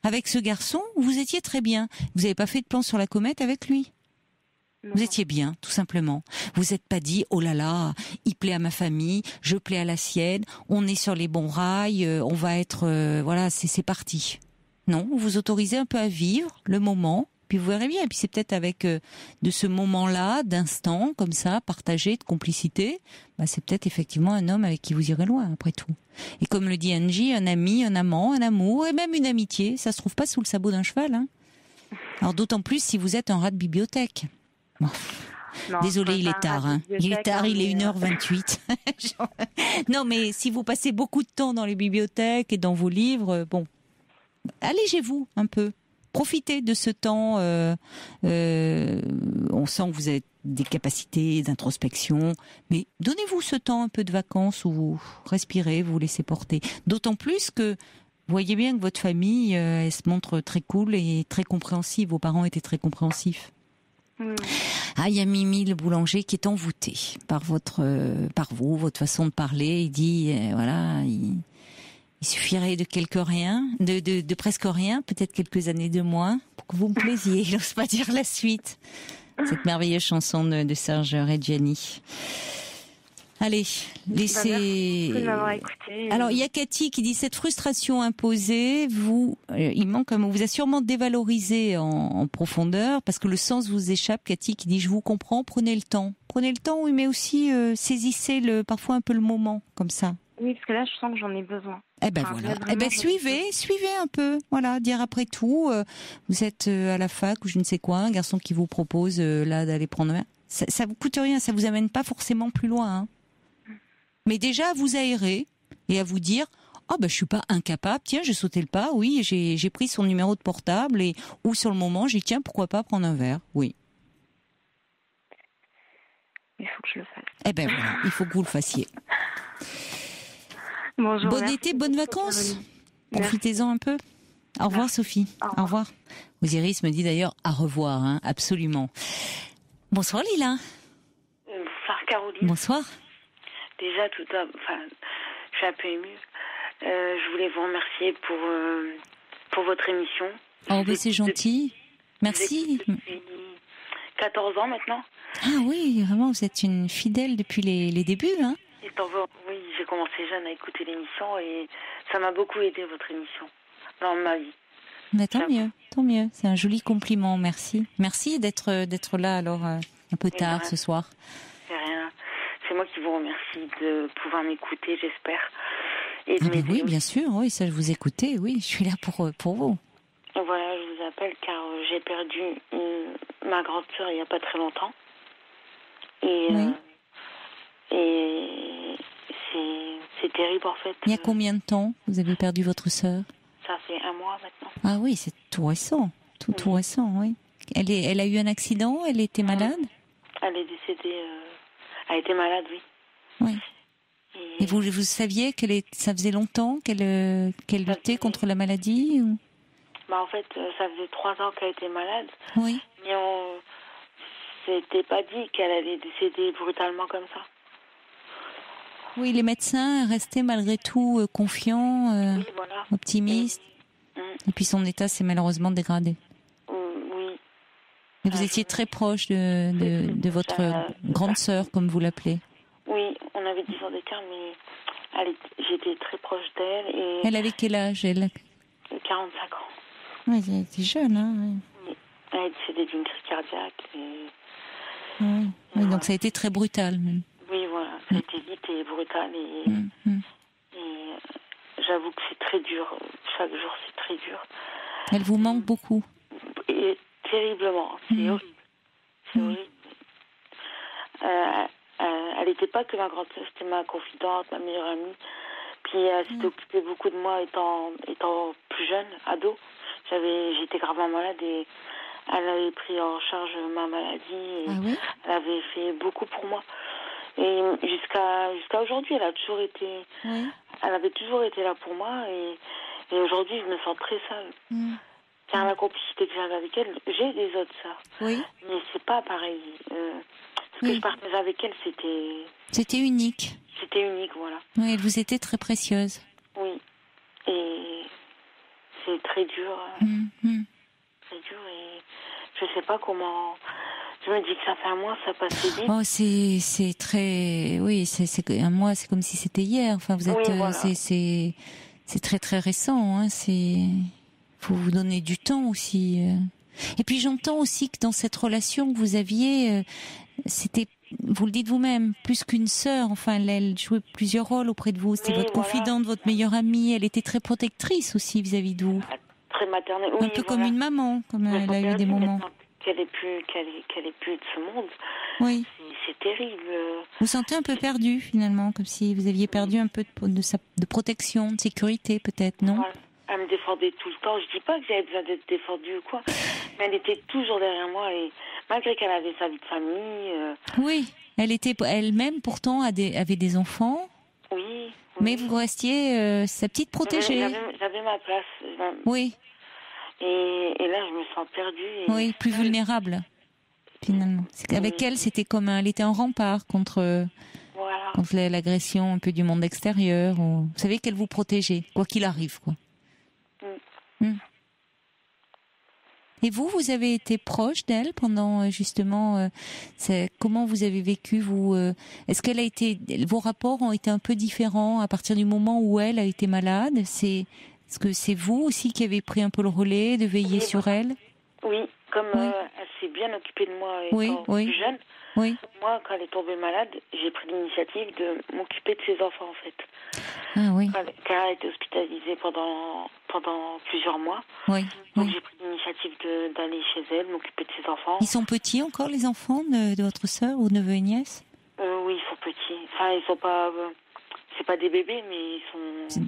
Avec ce garçon, vous étiez très bien. Vous n'avez pas fait de plan sur la comète avec lui. Non. Vous étiez bien, tout simplement. Vous n'êtes pas dit, oh là là, il plaît à ma famille, je plais à la sienne, on est sur les bons rails, on va être, c'est parti. Non, vous vous autorisez un peu à vivre le moment. Puis vous verrez bien. Et puis c'est peut-être avec de ce moment-là, d'instant, comme ça, partagé, de complicité, c'est peut-être effectivement un homme avec qui vous irez loin, après tout. Et comme le dit Angie, un ami, un amant, un amour, et même une amitié, ça se trouve pas sous le sabot d'un cheval. Alors d'autant plus si vous êtes un rat de bibliothèque. Bon. Non, désolé, il est tard. Il est tard, il est 1h28. Non, mais si vous passez beaucoup de temps dans les bibliothèques et dans vos livres, allégez-vous un peu. Profitez de ce temps. On sent que vous avez des capacités d'introspection, mais donnez-vous ce temps un peu de vacances où vous respirez, vous vous laissez porter. D'autant plus que vous voyez bien que votre famille elle se montre très cool et très compréhensive. Vos parents étaient très compréhensifs. Il y a Mimi le boulanger qui est envoûté par vous, votre façon de parler. Il dit il suffirait de de presque rien, peut-être quelques années de moins, pour que vous me plaisiez. Il n'ose pas dire la suite. Cette merveilleuse chanson de Serge Reggiani. Allez, laissez. Merci de m'avoir écouté. Alors, il y a Cathy qui dit cette frustration imposée, il manque un mot. Vous a sûrement dévalorisé en profondeur parce que le sens vous échappe. Cathy qui dit je vous comprends, prenez le temps. Prenez le temps, oui, mais aussi saisissez parfois un peu le moment comme ça. Oui, parce que là, je sens que j'en ai besoin. Eh ben voilà. Eh ben suivez un peu. Voilà, dire après tout, vous êtes à la fac ou je ne sais quoi, un garçon qui vous propose là d'aller prendre un verre. Ça vous coûte rien, ça vous amène pas forcément plus loin. Hein. Mais déjà à vous aérer et à vous dire, oh ben je suis pas incapable. Tiens, j'ai sauté le pas. Oui, j'ai pris son numéro de portable et ou sur le moment, j'ai dit tiens pourquoi pas prendre un verre. Oui. Il faut que je le fasse. Eh ben voilà, il faut que vous le fassiez. Bonjour. Bon été, bonnes vacances. Profitez-en un peu. Au revoir Sophie. Au revoir. Osiris me dit d'ailleurs à revoir, hein, absolument. Bonsoir Lila. Bonsoir Caroline. Bonsoir. Déjà je suis un peu émue. Je voulais vous remercier pour votre émission. Oh ben c'est gentil. Merci. Depuis 14 ans maintenant. Ah oui, vraiment, vous êtes une fidèle depuis les débuts, hein. Oui, j'ai commencé jeune à écouter l'émission et ça m'a beaucoup aidé votre émission dans ma vie. Mais tant mieux. C'est un joli compliment, merci. Merci d'être là alors un peu tard ce soir. C'est rien. C'est moi qui vous remercie de pouvoir m'écouter, j'espère. Et oui, bien sûr, oui, ça je vous écoutais, oui, je suis là pour vous. Voilà, je vous appelle car j'ai perdu ma grande sœur il n'y a pas très longtemps. Et c'est terrible en fait. Il y a combien de temps vous avez perdu votre sœur? Ça fait 1 mois maintenant. Ah oui, c'est tout récent. Tout récent, oui. Elle a eu un accident? Elle était malade? Elle est décédée. Elle était malade, oui. Oui. Et vous saviez ça faisait longtemps qu'elle luttait contre la maladie ou... En fait, ça faisait 3 ans qu'elle était malade. Oui. Mais on s'était pas dit qu'elle allait décéder brutalement comme ça. Oui, les médecins restaient malgré tout confiants, oui, voilà. optimistes. Et puis son état s'est malheureusement dégradé. Oui. Et vous étiez très proche de votre grande sœur, comme vous l'appelez. Oui, on avait 10 ans d'écart, mais j'étais très proche d'elle. Et elle avait quel âge, elle? 45 ans. Oui, elle était jeune, hein. Oui. Elle est décédée d'une crise cardiaque. Oui, donc ça a été très brutal, même. Oui, voilà, ça a été vite et brutal. Et j'avoue que c'est très dur. Chaque jour, c'est très dur. Elle vous manque beaucoup? Et terriblement. C'est horrible. C'est horrible. Elle n'était pas que ma grande sœur, c'était ma confidente, ma meilleure amie. Puis elle s'était occupée beaucoup de moi étant plus jeune, ado. J'étais gravement malade et elle avait pris en charge ma maladie. Et elle avait fait beaucoup pour moi. Et jusqu'à aujourd'hui, elle avait toujours été là pour moi. Et aujourd'hui, je me sens très seule. Car la complicité que j'avais avec elle, j'ai des autres sœurs. Oui. Mais c'est pas pareil. Ce que je partageais avec elle, c'était unique. C'était unique, voilà. Oui, elle vous était très précieuse. Oui. Et c'est très dur. Très dur et je sais pas comment... Je me dis que ça fait 1 mois, ça passe vite. Oh, c'est très... Oui, c'est 1 mois, c'est comme si c'était hier. Enfin, vous êtes... Oui, voilà. C'est très très récent. Hein. Faut vous donner du temps aussi. Et puis j'entends aussi que dans cette relation que vous aviez, c'était... Vous le dites vous-même, plus qu'une sœur. Enfin, elle jouait plusieurs rôles auprès de vous. C'était votre confidente, votre meilleure amie. Elle était très protectrice aussi vis-à-vis de vous. Très maternelle. Un peu comme une maman, comme elle a eu des moments. Qu'elle est plus de ce monde. Oui. C'est terrible. Vous sentez un peu perdu finalement, comme si vous aviez perdu un peu de protection, de sécurité peut-être, non? Voilà. Elle me défendait tout le temps. Je dis pas que j'avais besoin d'être défendue ou quoi, mais elle était toujours derrière moi et malgré qu'elle avait sa vie de famille. Oui, elle était elle-même pourtant avait des enfants. Oui. Mais vous restiez sa petite protégée. J'avais ma place. Oui. Et là, je me sens perdue. Oui, plus vulnérable finalement. Avec elle, c'était comme elle était un rempart contre l'agression un peu du monde extérieur. Vous savez qu'elle vous protégeait, quoi qu'il arrive, quoi. Et vous avez été proche d'elle pendant justement. Comment vous avez vécu vous Est-ce qu'elle a été vos rapports ont été un peu différents à partir du moment où elle a été malade? Est-ce que c'est vous aussi qui avez pris un peu le relais de veiller sur elle? Oui, comme elle s'est bien occupée de moi étant plus jeune. Oui. Moi, quand elle est tombée malade, j'ai pris l'initiative de m'occuper de ses enfants, en fait. Ah oui. Car elle a été hospitalisée pendant plusieurs mois. Oui. Donc Oui. j'ai pris l'initiative d'aller chez elle, m'occuper de ses enfants. Ils sont petits encore, les enfants de votre sœur ou neveu et nièce? Oui, ils sont petits. Enfin, ils sont pas... c'est pas des bébés, mais ils sont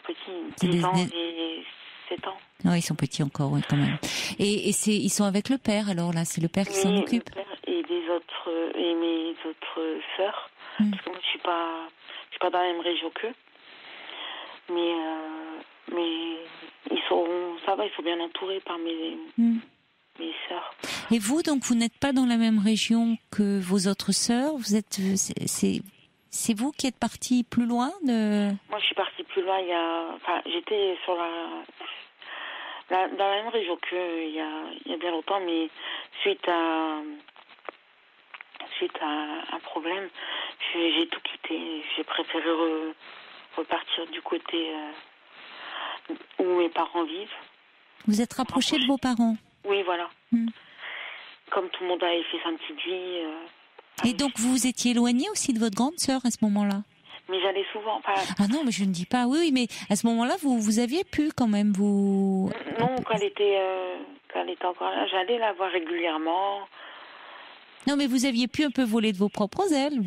petits. 10 ans et 7 ans. Non, ils sont petits encore, oui, quand même. Et ils sont avec le père, alors là, c'est le père qui s'en occupe? Le père et mes autres sœurs. Parce que moi, je suis pas dans la même région qu'eux. Mais ça va, ils sont bien entourés par mes sœurs. Et vous, donc, vous n'êtes pas dans la même région que vos autres sœurs? Vous êtes, c'est vous qui êtes partie plus loin de... Moi, je suis partie plus loin. J'étais sur dans la même région qu'eux il y a bien longtemps, mais suite à un problème, j'ai tout quitté. J'ai préféré repartir du côté où mes parents vivent. Vous êtes rapprochée de vos parents? Oui, voilà. Comme tout le monde avait fait sa petite vie. Et donc vous étiez éloignée aussi de votre grande sœur à ce moment-là? Mais j'allais souvent. Ah non, mais je ne dis pas. Oui, mais à ce moment-là, vous aviez pu quand même vous. Non, quand elle était encore là, j'allais la voir régulièrement. Non, mais vous aviez pu un peu voler de vos propres ailes.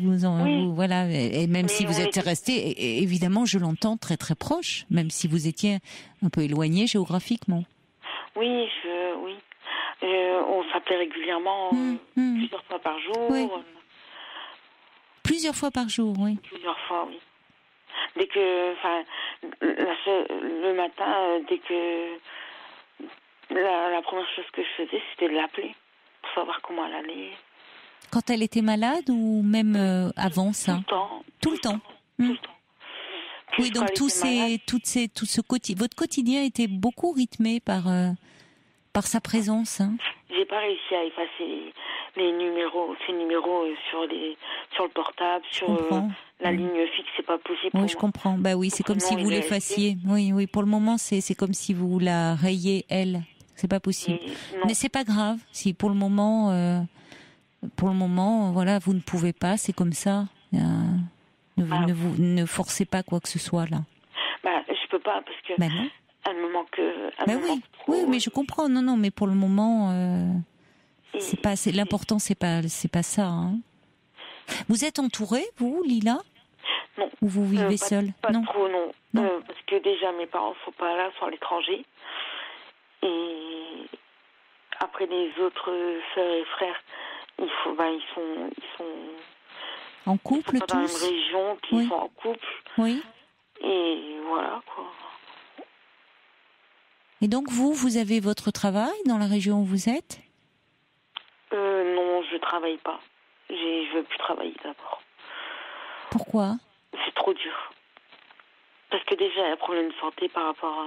Voilà. Et même si vous êtes resté, évidemment, je l'entends, très très proche, même si vous étiez un peu éloigné géographiquement. Oui, oui. On s'appelait régulièrement, plusieurs fois par jour. Oui. Plusieurs fois par jour, oui. Plusieurs fois, oui. Dès que, le matin, dès que la première chose que je faisais, c'était de l'appeler pour savoir comment elle allait. Quand elle était malade ou même avant ça? Tout le temps. Tout le temps. Oui, donc votre quotidien était beaucoup rythmé par sa présence. Hein. J'ai pas réussi à effacer ces numéros sur le portable, sur la ligne fixe, c'est pas possible. Oui, je comprends. Bah oui, c'est comme si vous l'effaciez. Oui, pour le moment, c'est comme si vous la rayiez elle. C'est pas possible. Mais c'est pas grave. Si pour le moment, voilà, vous ne pouvez pas, c'est comme ça. Ne forcez pas quoi que ce soit là. Je peux pas parce que. Non. Elle me manque. Oui, mais je comprends. Non, mais pour le moment, l'important, c'est pas ça. Hein. Vous êtes entourée, vous, Lila? Non. Ou vous vivez seule? Non. Trop, non. Parce que déjà, mes parents sont pas là, sont à l'étranger. Et après, les autres sœurs et frères, ils sont en couple, ils sont pas tous? Dans la même région, qui sont en couple. Oui. Et voilà, quoi. Et donc, vous avez votre travail dans la région où vous êtes? Non, je travaille pas. Je veux plus travailler d'abord. Pourquoi? C'est trop dur. Parce que déjà, il y a un problème de santé par rapport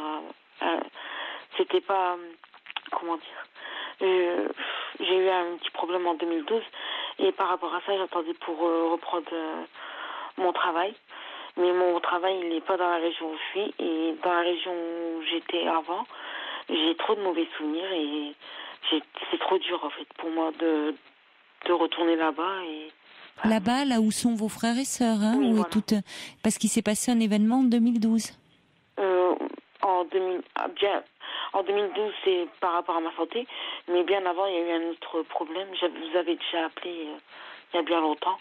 à c'était pas... Comment dire? J'ai eu un petit problème en 2012. Et par rapport à ça, j'attendais pour reprendre mon travail. Mais mon travail, il n'est pas dans la région où je suis. Et dans la région où j'étais avant, j'ai trop de mauvais souvenirs. Et c'est trop dur, en fait, pour moi de retourner là-bas. Et voilà. Là-bas, là où sont vos frères et sœurs, hein, oui, voilà. Parce qu'il s'est passé un événement en 2012. En 2012, c'est par rapport à ma santé. Mais bien avant, il y a eu un autre problème. Vous avez déjà appelé il y a bien longtemps.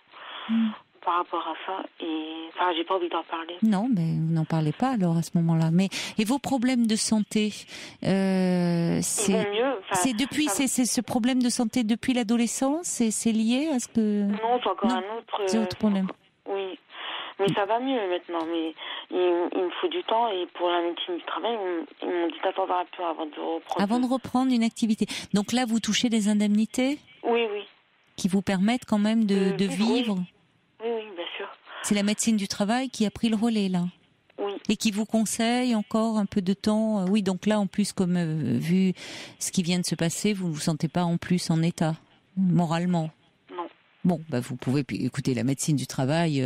Par rapport à ça, et j'ai pas envie d'en parler. Non, mais vous n'en parlez pas alors à ce moment-là. Et vos problèmes de santé, c'est mieux. C'est depuis, c'est ce problème de santé depuis l'adolescence, c'est lié à ce que. Non, c'est encore un autre. C'est autre problème. Oui, mais ça va mieux maintenant. Mais il me faut du temps et pour la médecine du travail, ils m'ont dit d'attendre un peu avant de reprendre. Avant de reprendre une activité. Donc là, vous touchez des indemnités. Oui. Qui vous permettent quand même de vivre. Oui, bien sûr. C'est la médecine du travail qui a pris le relais, là. Oui. Et qui vous conseille encore un peu de temps. Oui, donc là, en plus, comme vu ce qui vient de se passer, vous ne vous sentez pas en plus en état, moralement? Non. Bon, vous pouvez écouter la médecine du travail.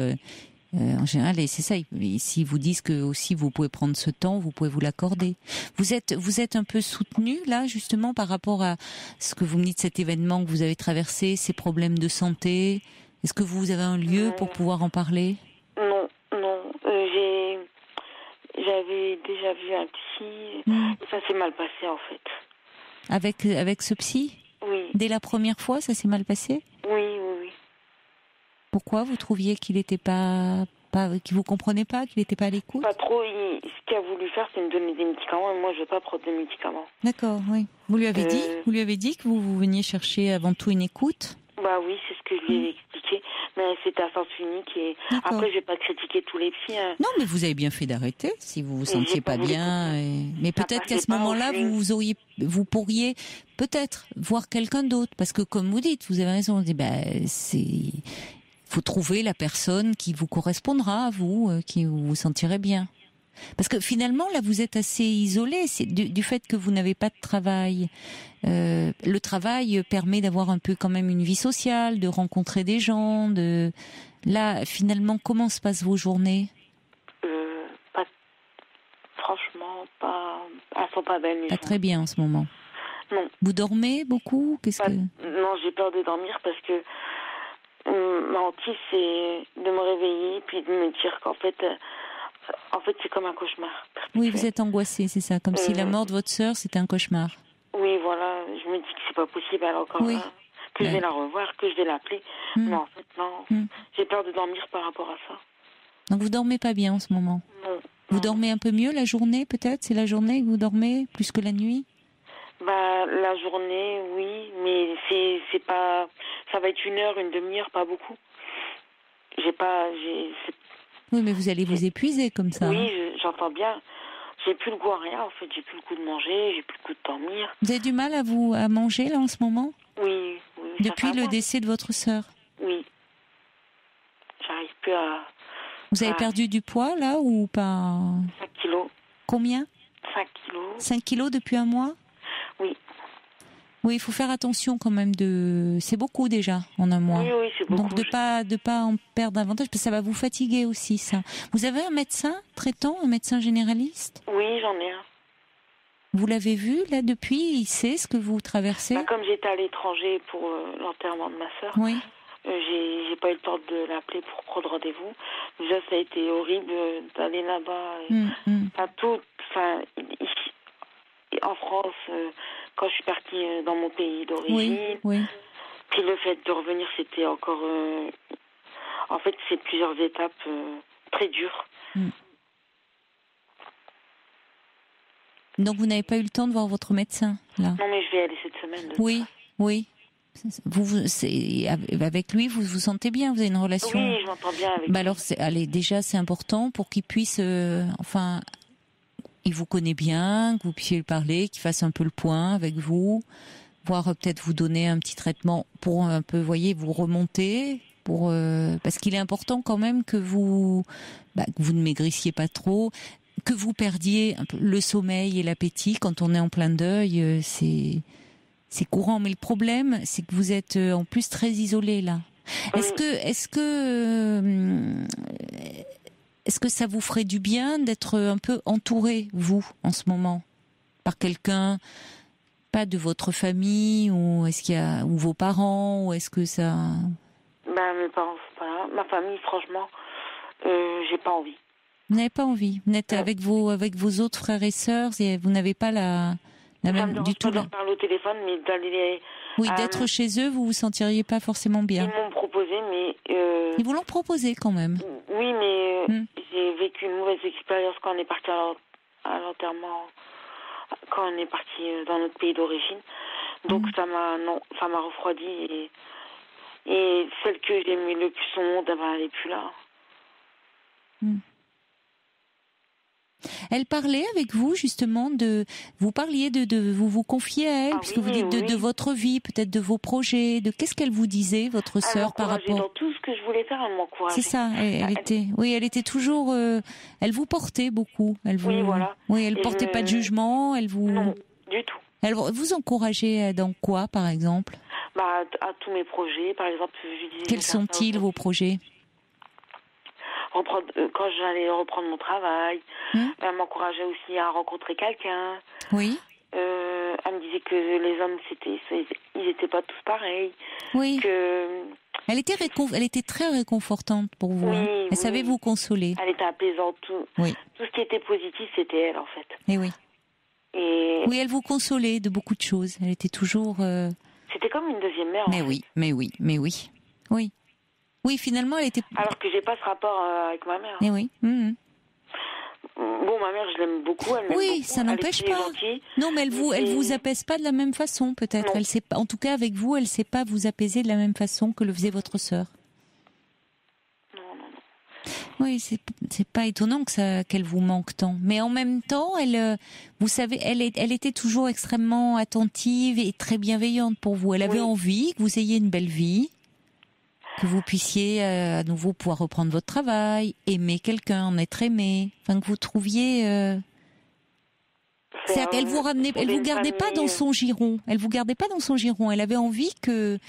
En général, et c'est ça. S'ils vous disent que aussi vous pouvez prendre ce temps, vous pouvez vous l'accorder. Vous êtes un peu soutenu là, justement, par rapport à ce que vous me dites, cet événement que vous avez traversé, ces problèmes de santé. Est-ce que vous avez un lieu pour pouvoir en parler? Non. J'avais déjà vu un psy. Ça s'est mal passé en fait. Avec ce psy? Oui. Dès la première fois, ça s'est mal passé? Oui. Pourquoi vous trouviez qu'il n'était pas qu'il vous comprenait pas, qu'il n'était pas à l'écoute? Pas trop. Ce qu'il a voulu faire, c'est me donner des médicaments, et moi, je veux pas prendre des médicaments. D'accord, oui. Vous lui avez dit que vous veniez chercher avant tout une écoute? Bah oui, c'est ce que je lui ai expliqué. Mais c'était à sens unique et après, je vais pas critiquer tous les psys. Hein. Non, mais vous avez bien fait d'arrêter si vous vous sentiez pas bien. Mais peut-être qu'à ce moment-là, vous pourriez peut-être voir quelqu'un d'autre, parce que comme vous dites, vous avez raison. On dit, faut trouver la personne qui vous correspondra à vous, qui vous sentirez bien. Parce que finalement, là, vous êtes assez isolé. C'est du fait que vous n'avez pas de travail. Le travail permet d'avoir un peu quand même une vie sociale, de rencontrer des gens. Là, finalement, comment se passent vos journées? Franchement, elles sont pas belles. Pas très bien en ce moment. Non. Vous dormez beaucoup? Non, j'ai peur de dormir parce que ma hantise, c'est de me réveiller puis de me dire qu'en fait, c'est comme un cauchemar. Oui, vous êtes angoissée, c'est ça, comme si la mort de votre sœur, c'était un cauchemar. Oui, voilà, je me dis que c'est pas possible alors quand même, que je vais la revoir, que je vais l'appeler. Mais en fait, non, j'ai peur de dormir par rapport à ça. Donc vous dormez pas bien en ce moment? Non. Vous dormez un peu mieux la journée peut-être? C'est la journée que vous dormez plus que la nuit? La journée, oui, mais c'est pas, ça va être 1 heure, une demi-heure, pas beaucoup. Oui, mais vous allez vous épuiser comme ça. Oui, j'entends bien. J'ai plus le goût à rien, en fait. J'ai plus le goût de manger, j'ai plus le goût de dormir. Vous avez du mal à manger, là, en ce moment? Oui. Depuis le décès de votre sœur? Oui. J'arrive plus à... Vous avez perdu du poids, là, ou pas? 5 kilos. Combien? 5 kilos. 5 kilos depuis un mois? Oui. Oui, il faut faire attention quand même c'est beaucoup déjà en un mois. Oui, c'est beaucoup. Donc de pas en perdre davantage, parce que ça va vous fatiguer aussi, ça. Vous avez un médecin traitant, un médecin généraliste? Oui, j'en ai un. Vous l'avez vu, là, depuis? Il sait ce que vous traversez? Comme j'étais à l'étranger pour l'enterrement de ma sœur, oui. J'ai pas eu le temps de l'appeler pour prendre rendez-vous. Déjà, ça a été horrible d'aller là-bas. Ici, en France, quand je suis partie dans mon pays d'origine. Oui. Puis le fait de revenir, c'était encore... en fait, c'est plusieurs étapes très dures. Donc vous n'avez pas eu le temps de voir votre médecin, là? Non, mais je vais aller cette semaine. Oui. Avec lui, vous vous sentez bien? Vous avez une relation? Oui, je m'entends bien avec lui. Alors, déjà, c'est important pour qu'il puisse... il vous connaît bien, que vous puissiez lui parler, qu'il fasse un peu le point avec vous, voire peut-être vous donner un petit traitement pour un peu, vous remonter, parce qu'il est important quand même que vous ne maigrissiez pas trop, que vous perdiez un peu le sommeil et l'appétit quand on est en plein deuil, c'est courant. Mais le problème, c'est que vous êtes en plus très isolé là. Est-ce que ça vous ferait du bien d'être un peu entouré, vous, en ce moment, par quelqu'un, pas de votre famille, ou est-ce qu'il y a, ou vos parents, ou est-ce que ça... Mes parents sont pas là. Ma famille, franchement, j'ai pas envie. Vous n'avez pas envie? Vous êtes avec vos autres frères et sœurs, et vous n'avez pas la même du tout. Je parle au téléphone, mais d'aller. Oui, d'être chez eux, vous vous sentiriez pas forcément bien. Ils m'ont proposé, mais. Ils vous l'ont proposé quand même. Oui, mais j'ai vécu une mauvaise expérience quand on est parti à l'enterrement, quand on est parti dans notre pays d'origine. Donc ça m'a refroidi et celle que j'aimais le plus au monde, elle n'est plus là. Elle parlait avec vous justement vous parliez vous confiez à elle, puisque vous dites de votre vie, peut-être de vos projets, qu'est-ce qu'elle vous disait, votre sœur, par rapport dans tout ce que je voulais faire, elle m'encourageait. C'est ça, elle était toujours, elle vous portait beaucoup. Oui, voilà. Oui, elle portait pas de jugement, Non, du tout. Elle vous encourageait dans quoi, par exemple? À tous mes projets, par exemple. Je disais, quels sont-ils, vos projets? quand j'allais reprendre mon travail. Elle m'encourageait aussi à rencontrer quelqu'un. Oui. Elle me disait que les hommes, ils n'étaient pas tous pareils. Oui. Que... Elle était très réconfortante pour vous. Oui, Elle savait vous consoler. Elle était apaisante. Tout ce qui était positif, c'était elle, en fait. Et oui. Oui, elle vous consolait de beaucoup de choses. Elle était toujours... C'était comme une deuxième mère. Mais oui. Oui, finalement, elle était... Alors que j'ai pas ce rapport avec ma mère. Et oui. Bon, ma mère, je l'aime beaucoup. Elle m'aime beaucoup. Ça n'empêche pas. Gentille. Non, mais elle vous apaise pas de la même façon, peut-être. Elle sait pas, en tout cas, avec vous, elle sait pas vous apaiser de la même façon que le faisait votre sœur. Non. Oui, c'est pas étonnant qu'elle vous manque tant. Mais en même temps, vous savez, elle était toujours extrêmement attentive et très bienveillante pour vous. Elle avait envie que vous ayez une belle vie, que vous puissiez à nouveau pouvoir reprendre votre travail, aimer quelqu'un, en être aimé, enfin que vous trouviez. C'est-à-dire qu'elle vous gardait pas dans son giron. Elle vous gardait pas dans son giron. Elle avait envie que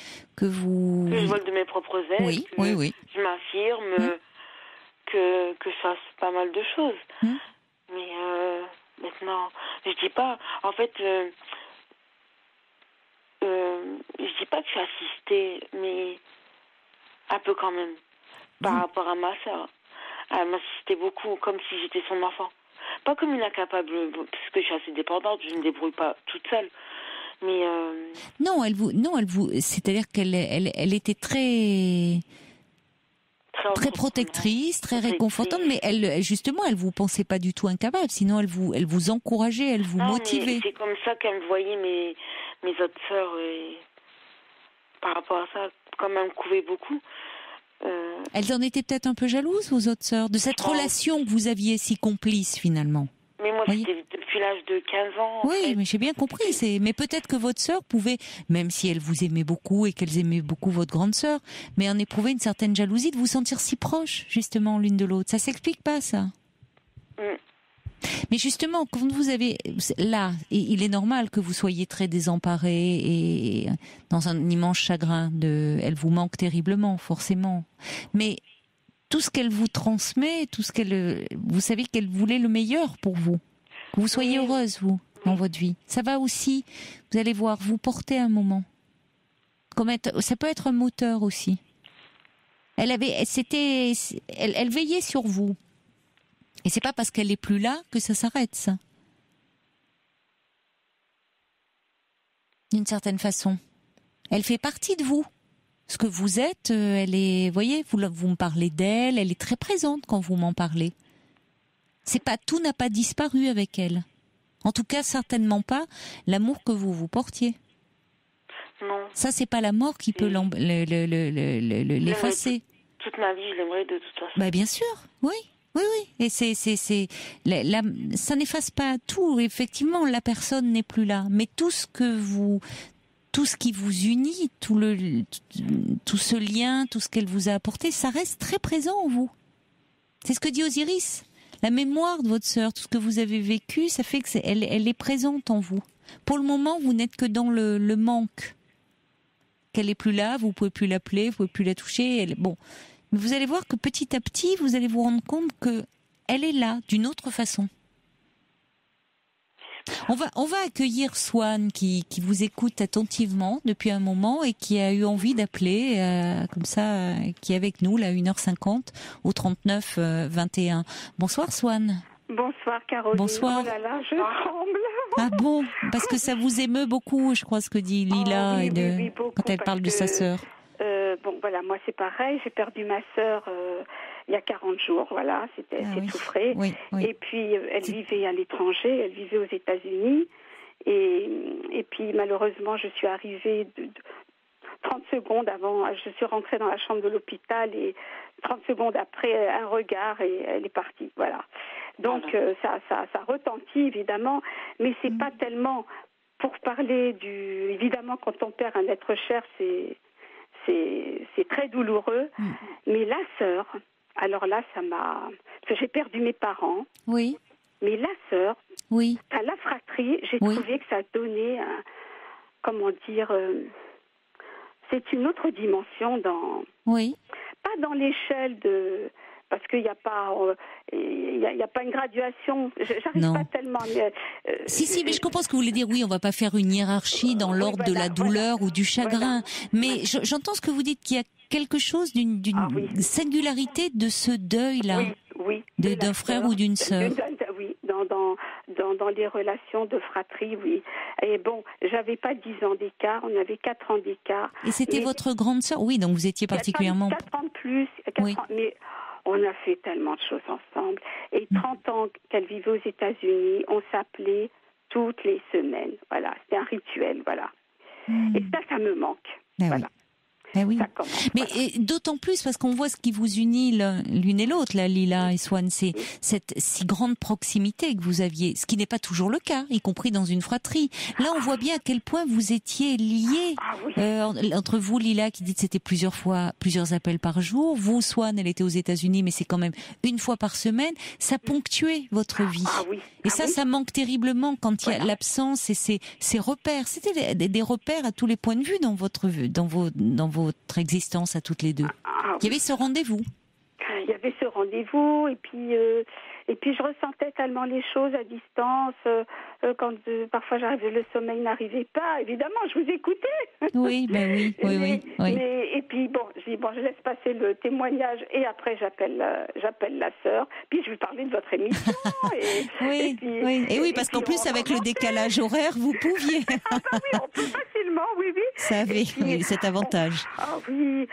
vous. Que je vole de mes propres ailes. Oui. Je m'affirme. Que je fasse pas mal de choses. Mais maintenant, je dis pas. En fait, je dis pas que je suis assistée, mais un peu quand même. Par rapport à ma sœur. Elle m'assistait beaucoup, comme si j'étais son enfant. Pas comme une incapable, parce que je suis assez dépendante, je ne me débrouille pas toute seule. Mais non, c'est-à-dire qu'elle était très protectrice, très réconfortante, mais elle vous pensait pas du tout incapable, sinon elle vous encourageait, elle vous motivait. C'est comme ça qu'elle me voyait mes autres sœurs, et par rapport à ça, comme elle me couvait beaucoup. Elles en étaient peut-être un peu jalouses, vos autres sœurs, de cette relation que vous aviez si complice finalement. Mais moi, c'était depuis l'âge de 15 ans. Oui, mais j'ai bien compris. Mais peut-être que votre sœur pouvait, même si elle vous aimait beaucoup et qu'elles aimaient beaucoup votre grande sœur, mais en éprouver une certaine jalousie de vous sentir si proches, justement, l'une de l'autre. Ça s'explique pas, ça. Mais justement, quand vous avez... Là, il est normal que vous soyez très désemparés et dans un immense chagrin. Elle vous manque terriblement, forcément. Mais tout ce qu'elle vous transmet, vous savez qu'elle voulait le meilleur pour vous. Que vous soyez heureuse, vous, dans votre vie. Ça va aussi, vous allez voir, vous porter un moment. Ça peut être un moteur aussi. Elle veillait sur vous. Et c'est pas parce qu'elle est plus là que ça s'arrête, ça. D'une certaine façon. Elle fait partie de vous. Ce que vous êtes, elle est, voyez, vous me parlez d'elle, elle est très présente quand vous m'en parlez. Tout n'a pas disparu avec elle. En tout cas, certainement pas l'amour que vous portiez. Non. Ça, c'est pas la mort qui peut l'effacer. Toute ma vie, je l'aimerais de toute façon. Bah, bien sûr, oui. Et ça n'efface pas tout. Effectivement, la personne n'est plus là. Mais tout ce qui vous unit, tout ce lien, tout ce qu'elle vous a apporté, ça reste très présent en vous. C'est ce que dit Osiris. La mémoire de votre sœur, tout ce que vous avez vécu, ça fait que elle est présente en vous. Pour le moment, vous n'êtes que dans le manque. Qu'elle est plus là, vous pouvez plus l'appeler, vous pouvez plus la toucher. Mais vous allez voir que petit à petit, vous allez vous rendre compte que elle est là d'une autre façon. On va accueillir Swan qui vous écoute attentivement depuis un moment et qui a eu envie d'appeler comme ça, qui est avec nous là 1h50 au 39 21. Bonsoir Swan. Bonsoir Caroline. Bonsoir. Oh là là, je tremble. Ah bon, parce que ça vous émeut beaucoup, je crois, ce que dit Lila oui, quand elle parle de sa sœur. Bon voilà, moi c'est pareil, j'ai perdu ma sœur il y a 40 jours, voilà, c'est tout frais. Oui. Et puis elle vivait à l'étranger, elle vivait aux États-Unis, et puis malheureusement je suis arrivée 30 secondes avant, je suis rentrée dans la chambre de l'hôpital et 30 secondes après un regard et elle est partie, voilà. Donc ça retentit évidemment, mais c'est pas tellement pour parler évidemment quand on perd un être cher, c'est très douloureux, mais la sœur, alors là, parce que j'ai perdu mes parents. Oui. Mais la sœur, à la fratrie, j'ai trouvé que ça donnait, c'est une autre dimension pas dans l'échelle parce qu'il n'y a pas, il y a pas une graduation. J'arrive pas tellement. Si, mais je comprends ce que vous voulez dire. Oui, on va pas faire une hiérarchie dans l'ordre de la douleur ou du chagrin. Mais j'entends ce que vous dites, qu'il y a quelque chose d'une singularité de ce deuil-là. Oui. D'un frère ou d'une sœur. Oui, dans les relations de fratrie, oui. Et bon, j'avais pas 10 ans d'écart, on avait 4 ans d'écart. Et c'était votre grande sœur? Oui, donc vous étiez particulièrement... 4 ans de plus, 4 ans, mais on a fait tellement de choses ensemble. Et 30 ans qu'elle vivait aux États-Unis, on s'appelait toutes les semaines. Voilà, c'était un rituel, voilà. Et ça me manque. Voilà. Ben oui. Mais d'autant plus parce qu'on voit ce qui vous unit l'une et l'autre, là, Lila et Swan, c'est cette si grande proximité que vous aviez, ce qui n'est pas toujours le cas, y compris dans une fratrie. Là, on voit bien à quel point vous étiez liés entre vous, Lila, qui dit que c'était plusieurs appels par jour. Vous, Swan, elle était aux États-Unis, mais c'est quand même une fois par semaine. Ça ponctuait votre vie. Et ça manque terriblement quand il y a l'absence et ces repères. C'était des repères à tous les points de vue dans votre existence à toutes les deux. Il y avait ce rendez-vous. Il y avait ce rendez-vous et puis je ressentais tellement les choses à distance quand parfois le sommeil n'arrivait pas. Évidemment, je vous écoutais. Oui. Et puis je laisse passer le témoignage et après j'appelle la sœur. Puis je lui parlais de votre émission. Oui, parce qu'en plus avec le décalage horaire, vous pouviez. On peut facilement, oui. Ça avait cet avantage. Oui.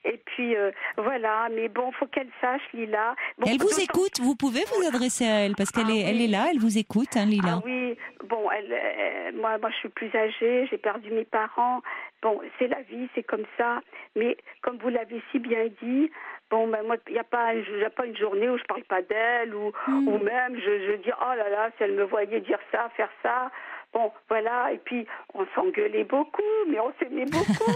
Et puis voilà, mais bon, faut qu'elle sache, Lila. Bon, elle vous écoute, vous pouvez vous adresser à elle parce qu'elle est là, elle vous écoute, hein, Lila. Bon, moi je suis plus âgée, j'ai perdu mes parents. Bon, c'est la vie, c'est comme ça. Mais comme vous l'avez si bien dit, bon, moi, il n'y a pas une journée où je parle pas d'elle ou même je dis oh là là, si elle me voyait dire ça, faire ça. Bon, voilà, et puis on s'engueulait beaucoup, mais on s'aimait beaucoup.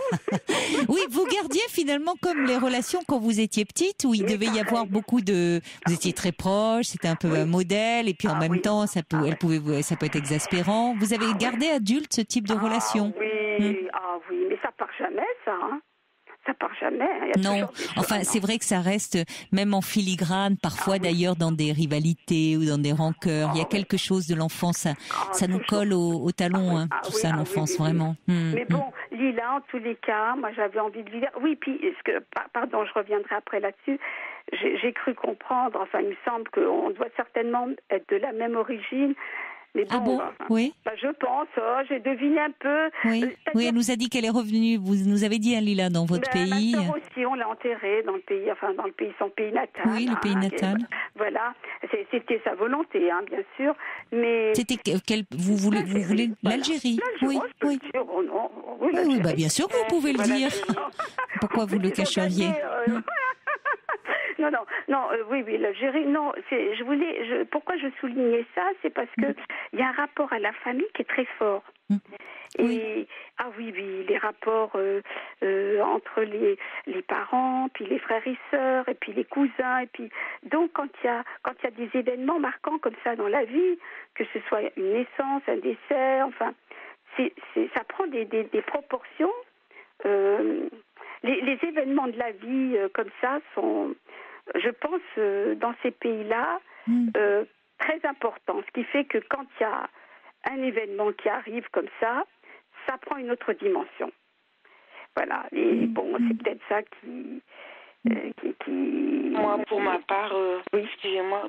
Oui, vous gardiez finalement comme les relations quand vous étiez petite, où il devait y avoir beaucoup de... Vous étiez très proches, c'était un peu un modèle, et puis en même temps, ça peut être exaspérant. Vous avez gardé adulte ce type de relation? Oui, mais ça part jamais, ça, hein. Ça part jamais. Non, enfin c'est vrai que ça reste même en filigrane, parfois d'ailleurs dans des rivalités ou dans des rancœurs. Il y a quelque chose de l'enfance, ça nous colle au talon, tout ça, l'enfance, vraiment. Mais bon, Lila, en tous les cas, moi j'avais envie de lui dire. Oui, puis pardon, je reviendrai après là-dessus. J'ai cru comprendre. Enfin, il me semble qu'on doit certainement être de la même origine. Mais bon, oui. Je pense, j'ai deviné un peu. Oui, elle nous a dit qu'elle est revenue. Vous nous avez dit, Lila, dans votre pays. Ma sœur aussi, on l'a enterrée dans le pays, son pays natal. Oui, le pays natal. Voilà, c'était sa volonté, bien sûr. Mais c'était vous voulez l'Algérie. Oui, bien sûr que vous pouvez le dire. Pourquoi vous le cacheriez? Oui, l'Algérie, non, pourquoi je soulignais ça, c'est parce que il y a un rapport à la famille qui est très fort. Et les rapports entre les parents, puis les frères et sœurs, et puis les cousins, et puis donc quand il y a des événements marquants comme ça dans la vie, que ce soit une naissance, un décès, enfin, ça prend des proportions. Les événements de la vie comme ça sont, je pense, dans ces pays-là, très importants. Ce qui fait que quand il y a un événement qui arrive comme ça prend une autre dimension. Voilà. Et bon, c'est peut-être ça qui... Moi, pour ma part, excusez-moi.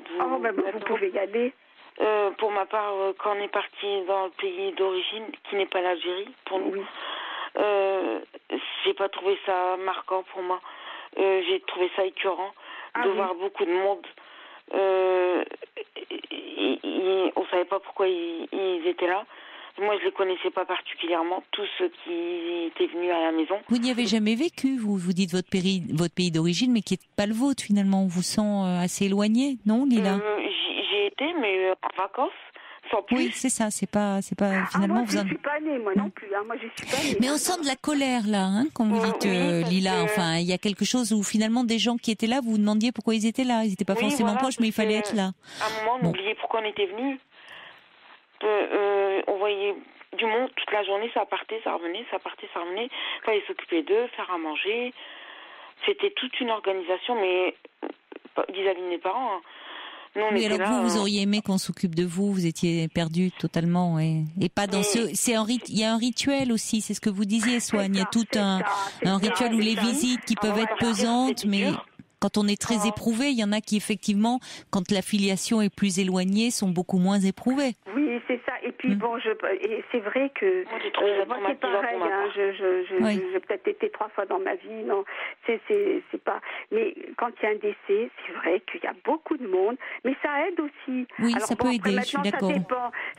Vous pouvez y aller. Pour ma part, quand on est parti dans le pays d'origine, qui n'est pas l'Algérie, pour nous, j'ai pas trouvé ça marquant pour moi. J'ai trouvé ça écœurant de voir beaucoup de monde. On savait pas pourquoi ils étaient là. Moi, je les connaissais pas particulièrement, tous ceux qui étaient venus à la maison. Vous n'y avez jamais vécu, vous dites votre pays d'origine, mais qui n'est pas le vôtre finalement. On vous sent assez éloigné, non, Lila? J'y ai été, mais en vacances. Oui, c'est ça, c'est pas finalement. Moi, je suis pas née, moi non plus. Moi, je suis pas née. Mais on sent de la colère là, quand vous dites Lila. Enfin, il y a quelque chose où finalement des gens qui étaient là, vous vous demandiez pourquoi ils étaient là. Ils n'étaient pas forcément proches, mais il fallait être là. À un moment, on oubliait pourquoi on était venus. On voyait du monde toute la journée, ça partait, ça revenait, ça partait, ça revenait. Il fallait s'occuper d'eux, faire à manger. C'était toute une organisation, mais vis-à-vis de mes parents. Hein. Non, oui, alors vous auriez aimé qu'on s'occupe de vous, vous étiez perdu totalement, et pas dans il y a un rituel aussi, c'est ce que vous disiez, Swan, il y a tout un rituel où les visites qui peuvent être pesantes, mais quand on est très éprouvé, il y en a qui effectivement, quand la filiation est plus éloignée, sont beaucoup moins éprouvés. Oui, c'est ça. Et puis et c'est vrai que moi c'est pareil. Hein, j'ai peut-être été 3 fois dans ma vie. Non, c'est pas. Mais quand il y a un décès, c'est vrai qu'il y a beaucoup de monde. Mais ça aide aussi. Oui, alors, ça peut aider. Je suis d'accord.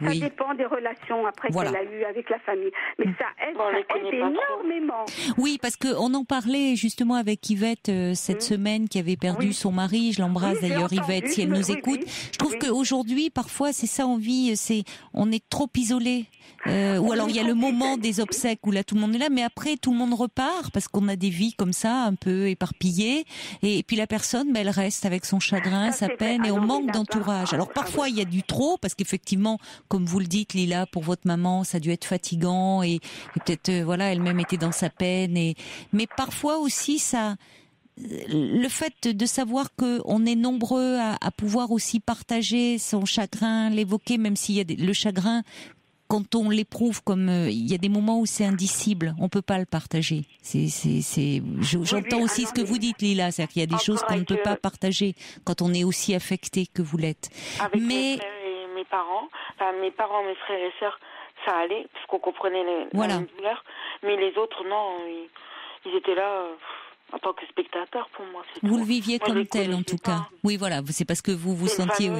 Ça dépend des relations après qu'elle a eues avec la famille. Mais ça aide, énormément. Oui, parce que on en parlait justement avec Yvette cette semaine, qui avait perdu son mari. Je l'embrasse d'ailleurs, Yvette, si elle nous écoute. Je trouve qu'aujourd'hui, parfois, c'est ça, on est trop isolé. Ou alors il y a le moment des obsèques où là tout le monde est là, mais après tout le monde repart parce qu'on a des vies comme ça un peu éparpillées, et puis la personne elle reste avec son chagrin, sa peine, et on manque d'entourage. Alors parfois il y a du trop, parce qu'effectivement, comme vous le dites Lila, pour votre maman ça a dû être fatigant, et peut-être elle-même était dans sa peine, mais parfois aussi ça, le fait de savoir qu'on est nombreux à pouvoir aussi partager son chagrin, l'évoquer, même s'il y a le chagrin, quand on l'éprouve, comme il y a des moments où c'est indicible, on peut pas le partager. J'entends aussi ce que vous dites, Lila, c'est-à-dire qu'il y a des choses qu'on ne peut pas partager quand on est aussi affecté que vous l'êtes. Avec mes parents, mes frères et sœurs, ça allait parce qu'on comprenait les douleurs, mais les autres non, ils étaient là. En tant que spectateur, pour moi, c'est vous le viviez comme tel, en tout cas. Oui, voilà, c'est parce que vous sentiez...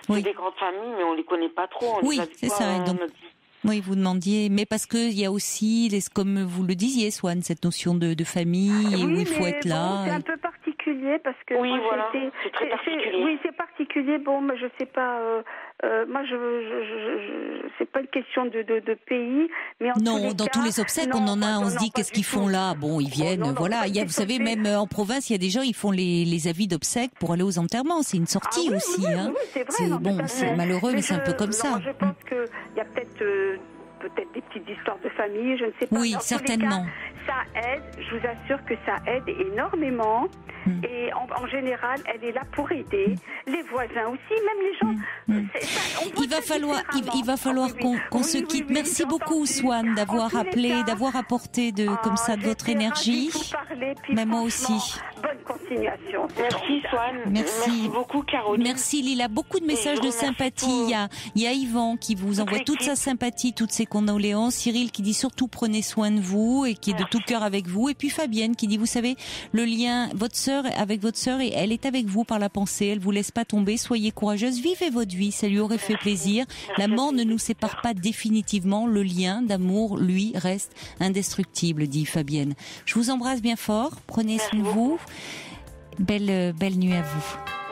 C'est des grandes familles, mais on les connaît pas trop. C'est ça. Donc, oui, vous demandiez, mais parce que il y a aussi, comme vous le disiez, Swan, cette notion de famille, où il faut être là. C'est un peu particulier, parce que c'est très particulier. Oui, c'est particulier. Bon, mais je sais pas... moi, c'est pas une question de pays, mais dans tous les obsèques, on se dit qu'est-ce qu'ils font là. Bon, ils viennent, vous savez, même en province, il y a des gens, ils font les avis d'obsèques pour aller aux enterrements. C'est une sortie aussi. Oui, c'est vrai. C'est malheureux, mais c'est un peu comme ça. Je pense qu'il y a peut-être des petites histoires de famille, je ne sais pas. Oui, certainement. Ça aide, je vous assure que ça aide énormément. Et en général, elle est là pour aider. Les voisins aussi, même les gens. Il va falloir qu'on se quitte. Merci beaucoup, Swan, d'avoir appelé, d'avoir apporté comme ça de votre énergie. Mais moi aussi. Bonne continuation. Merci, Swan. Merci beaucoup, Caroline. Merci, Lila. Beaucoup de messages de sympathie. Il y a Yvan qui vous envoie toute sa sympathie, toutes ses condoléances. Cyril qui dit surtout prenez soin de vous et qui est de tout cœur avec vous. Et puis Fabienne qui dit, vous savez, le lien, avec votre sœur, et elle est avec vous par la pensée, elle vous laisse pas tomber, soyez courageuse, vivez votre vie, ça lui aurait fait plaisir. La mort ne nous sépare pas définitivement, le lien d'amour, lui, reste indestructible, dit Fabienne. Je vous embrasse bien fort, prenez soin de vous, belle nuit à vous.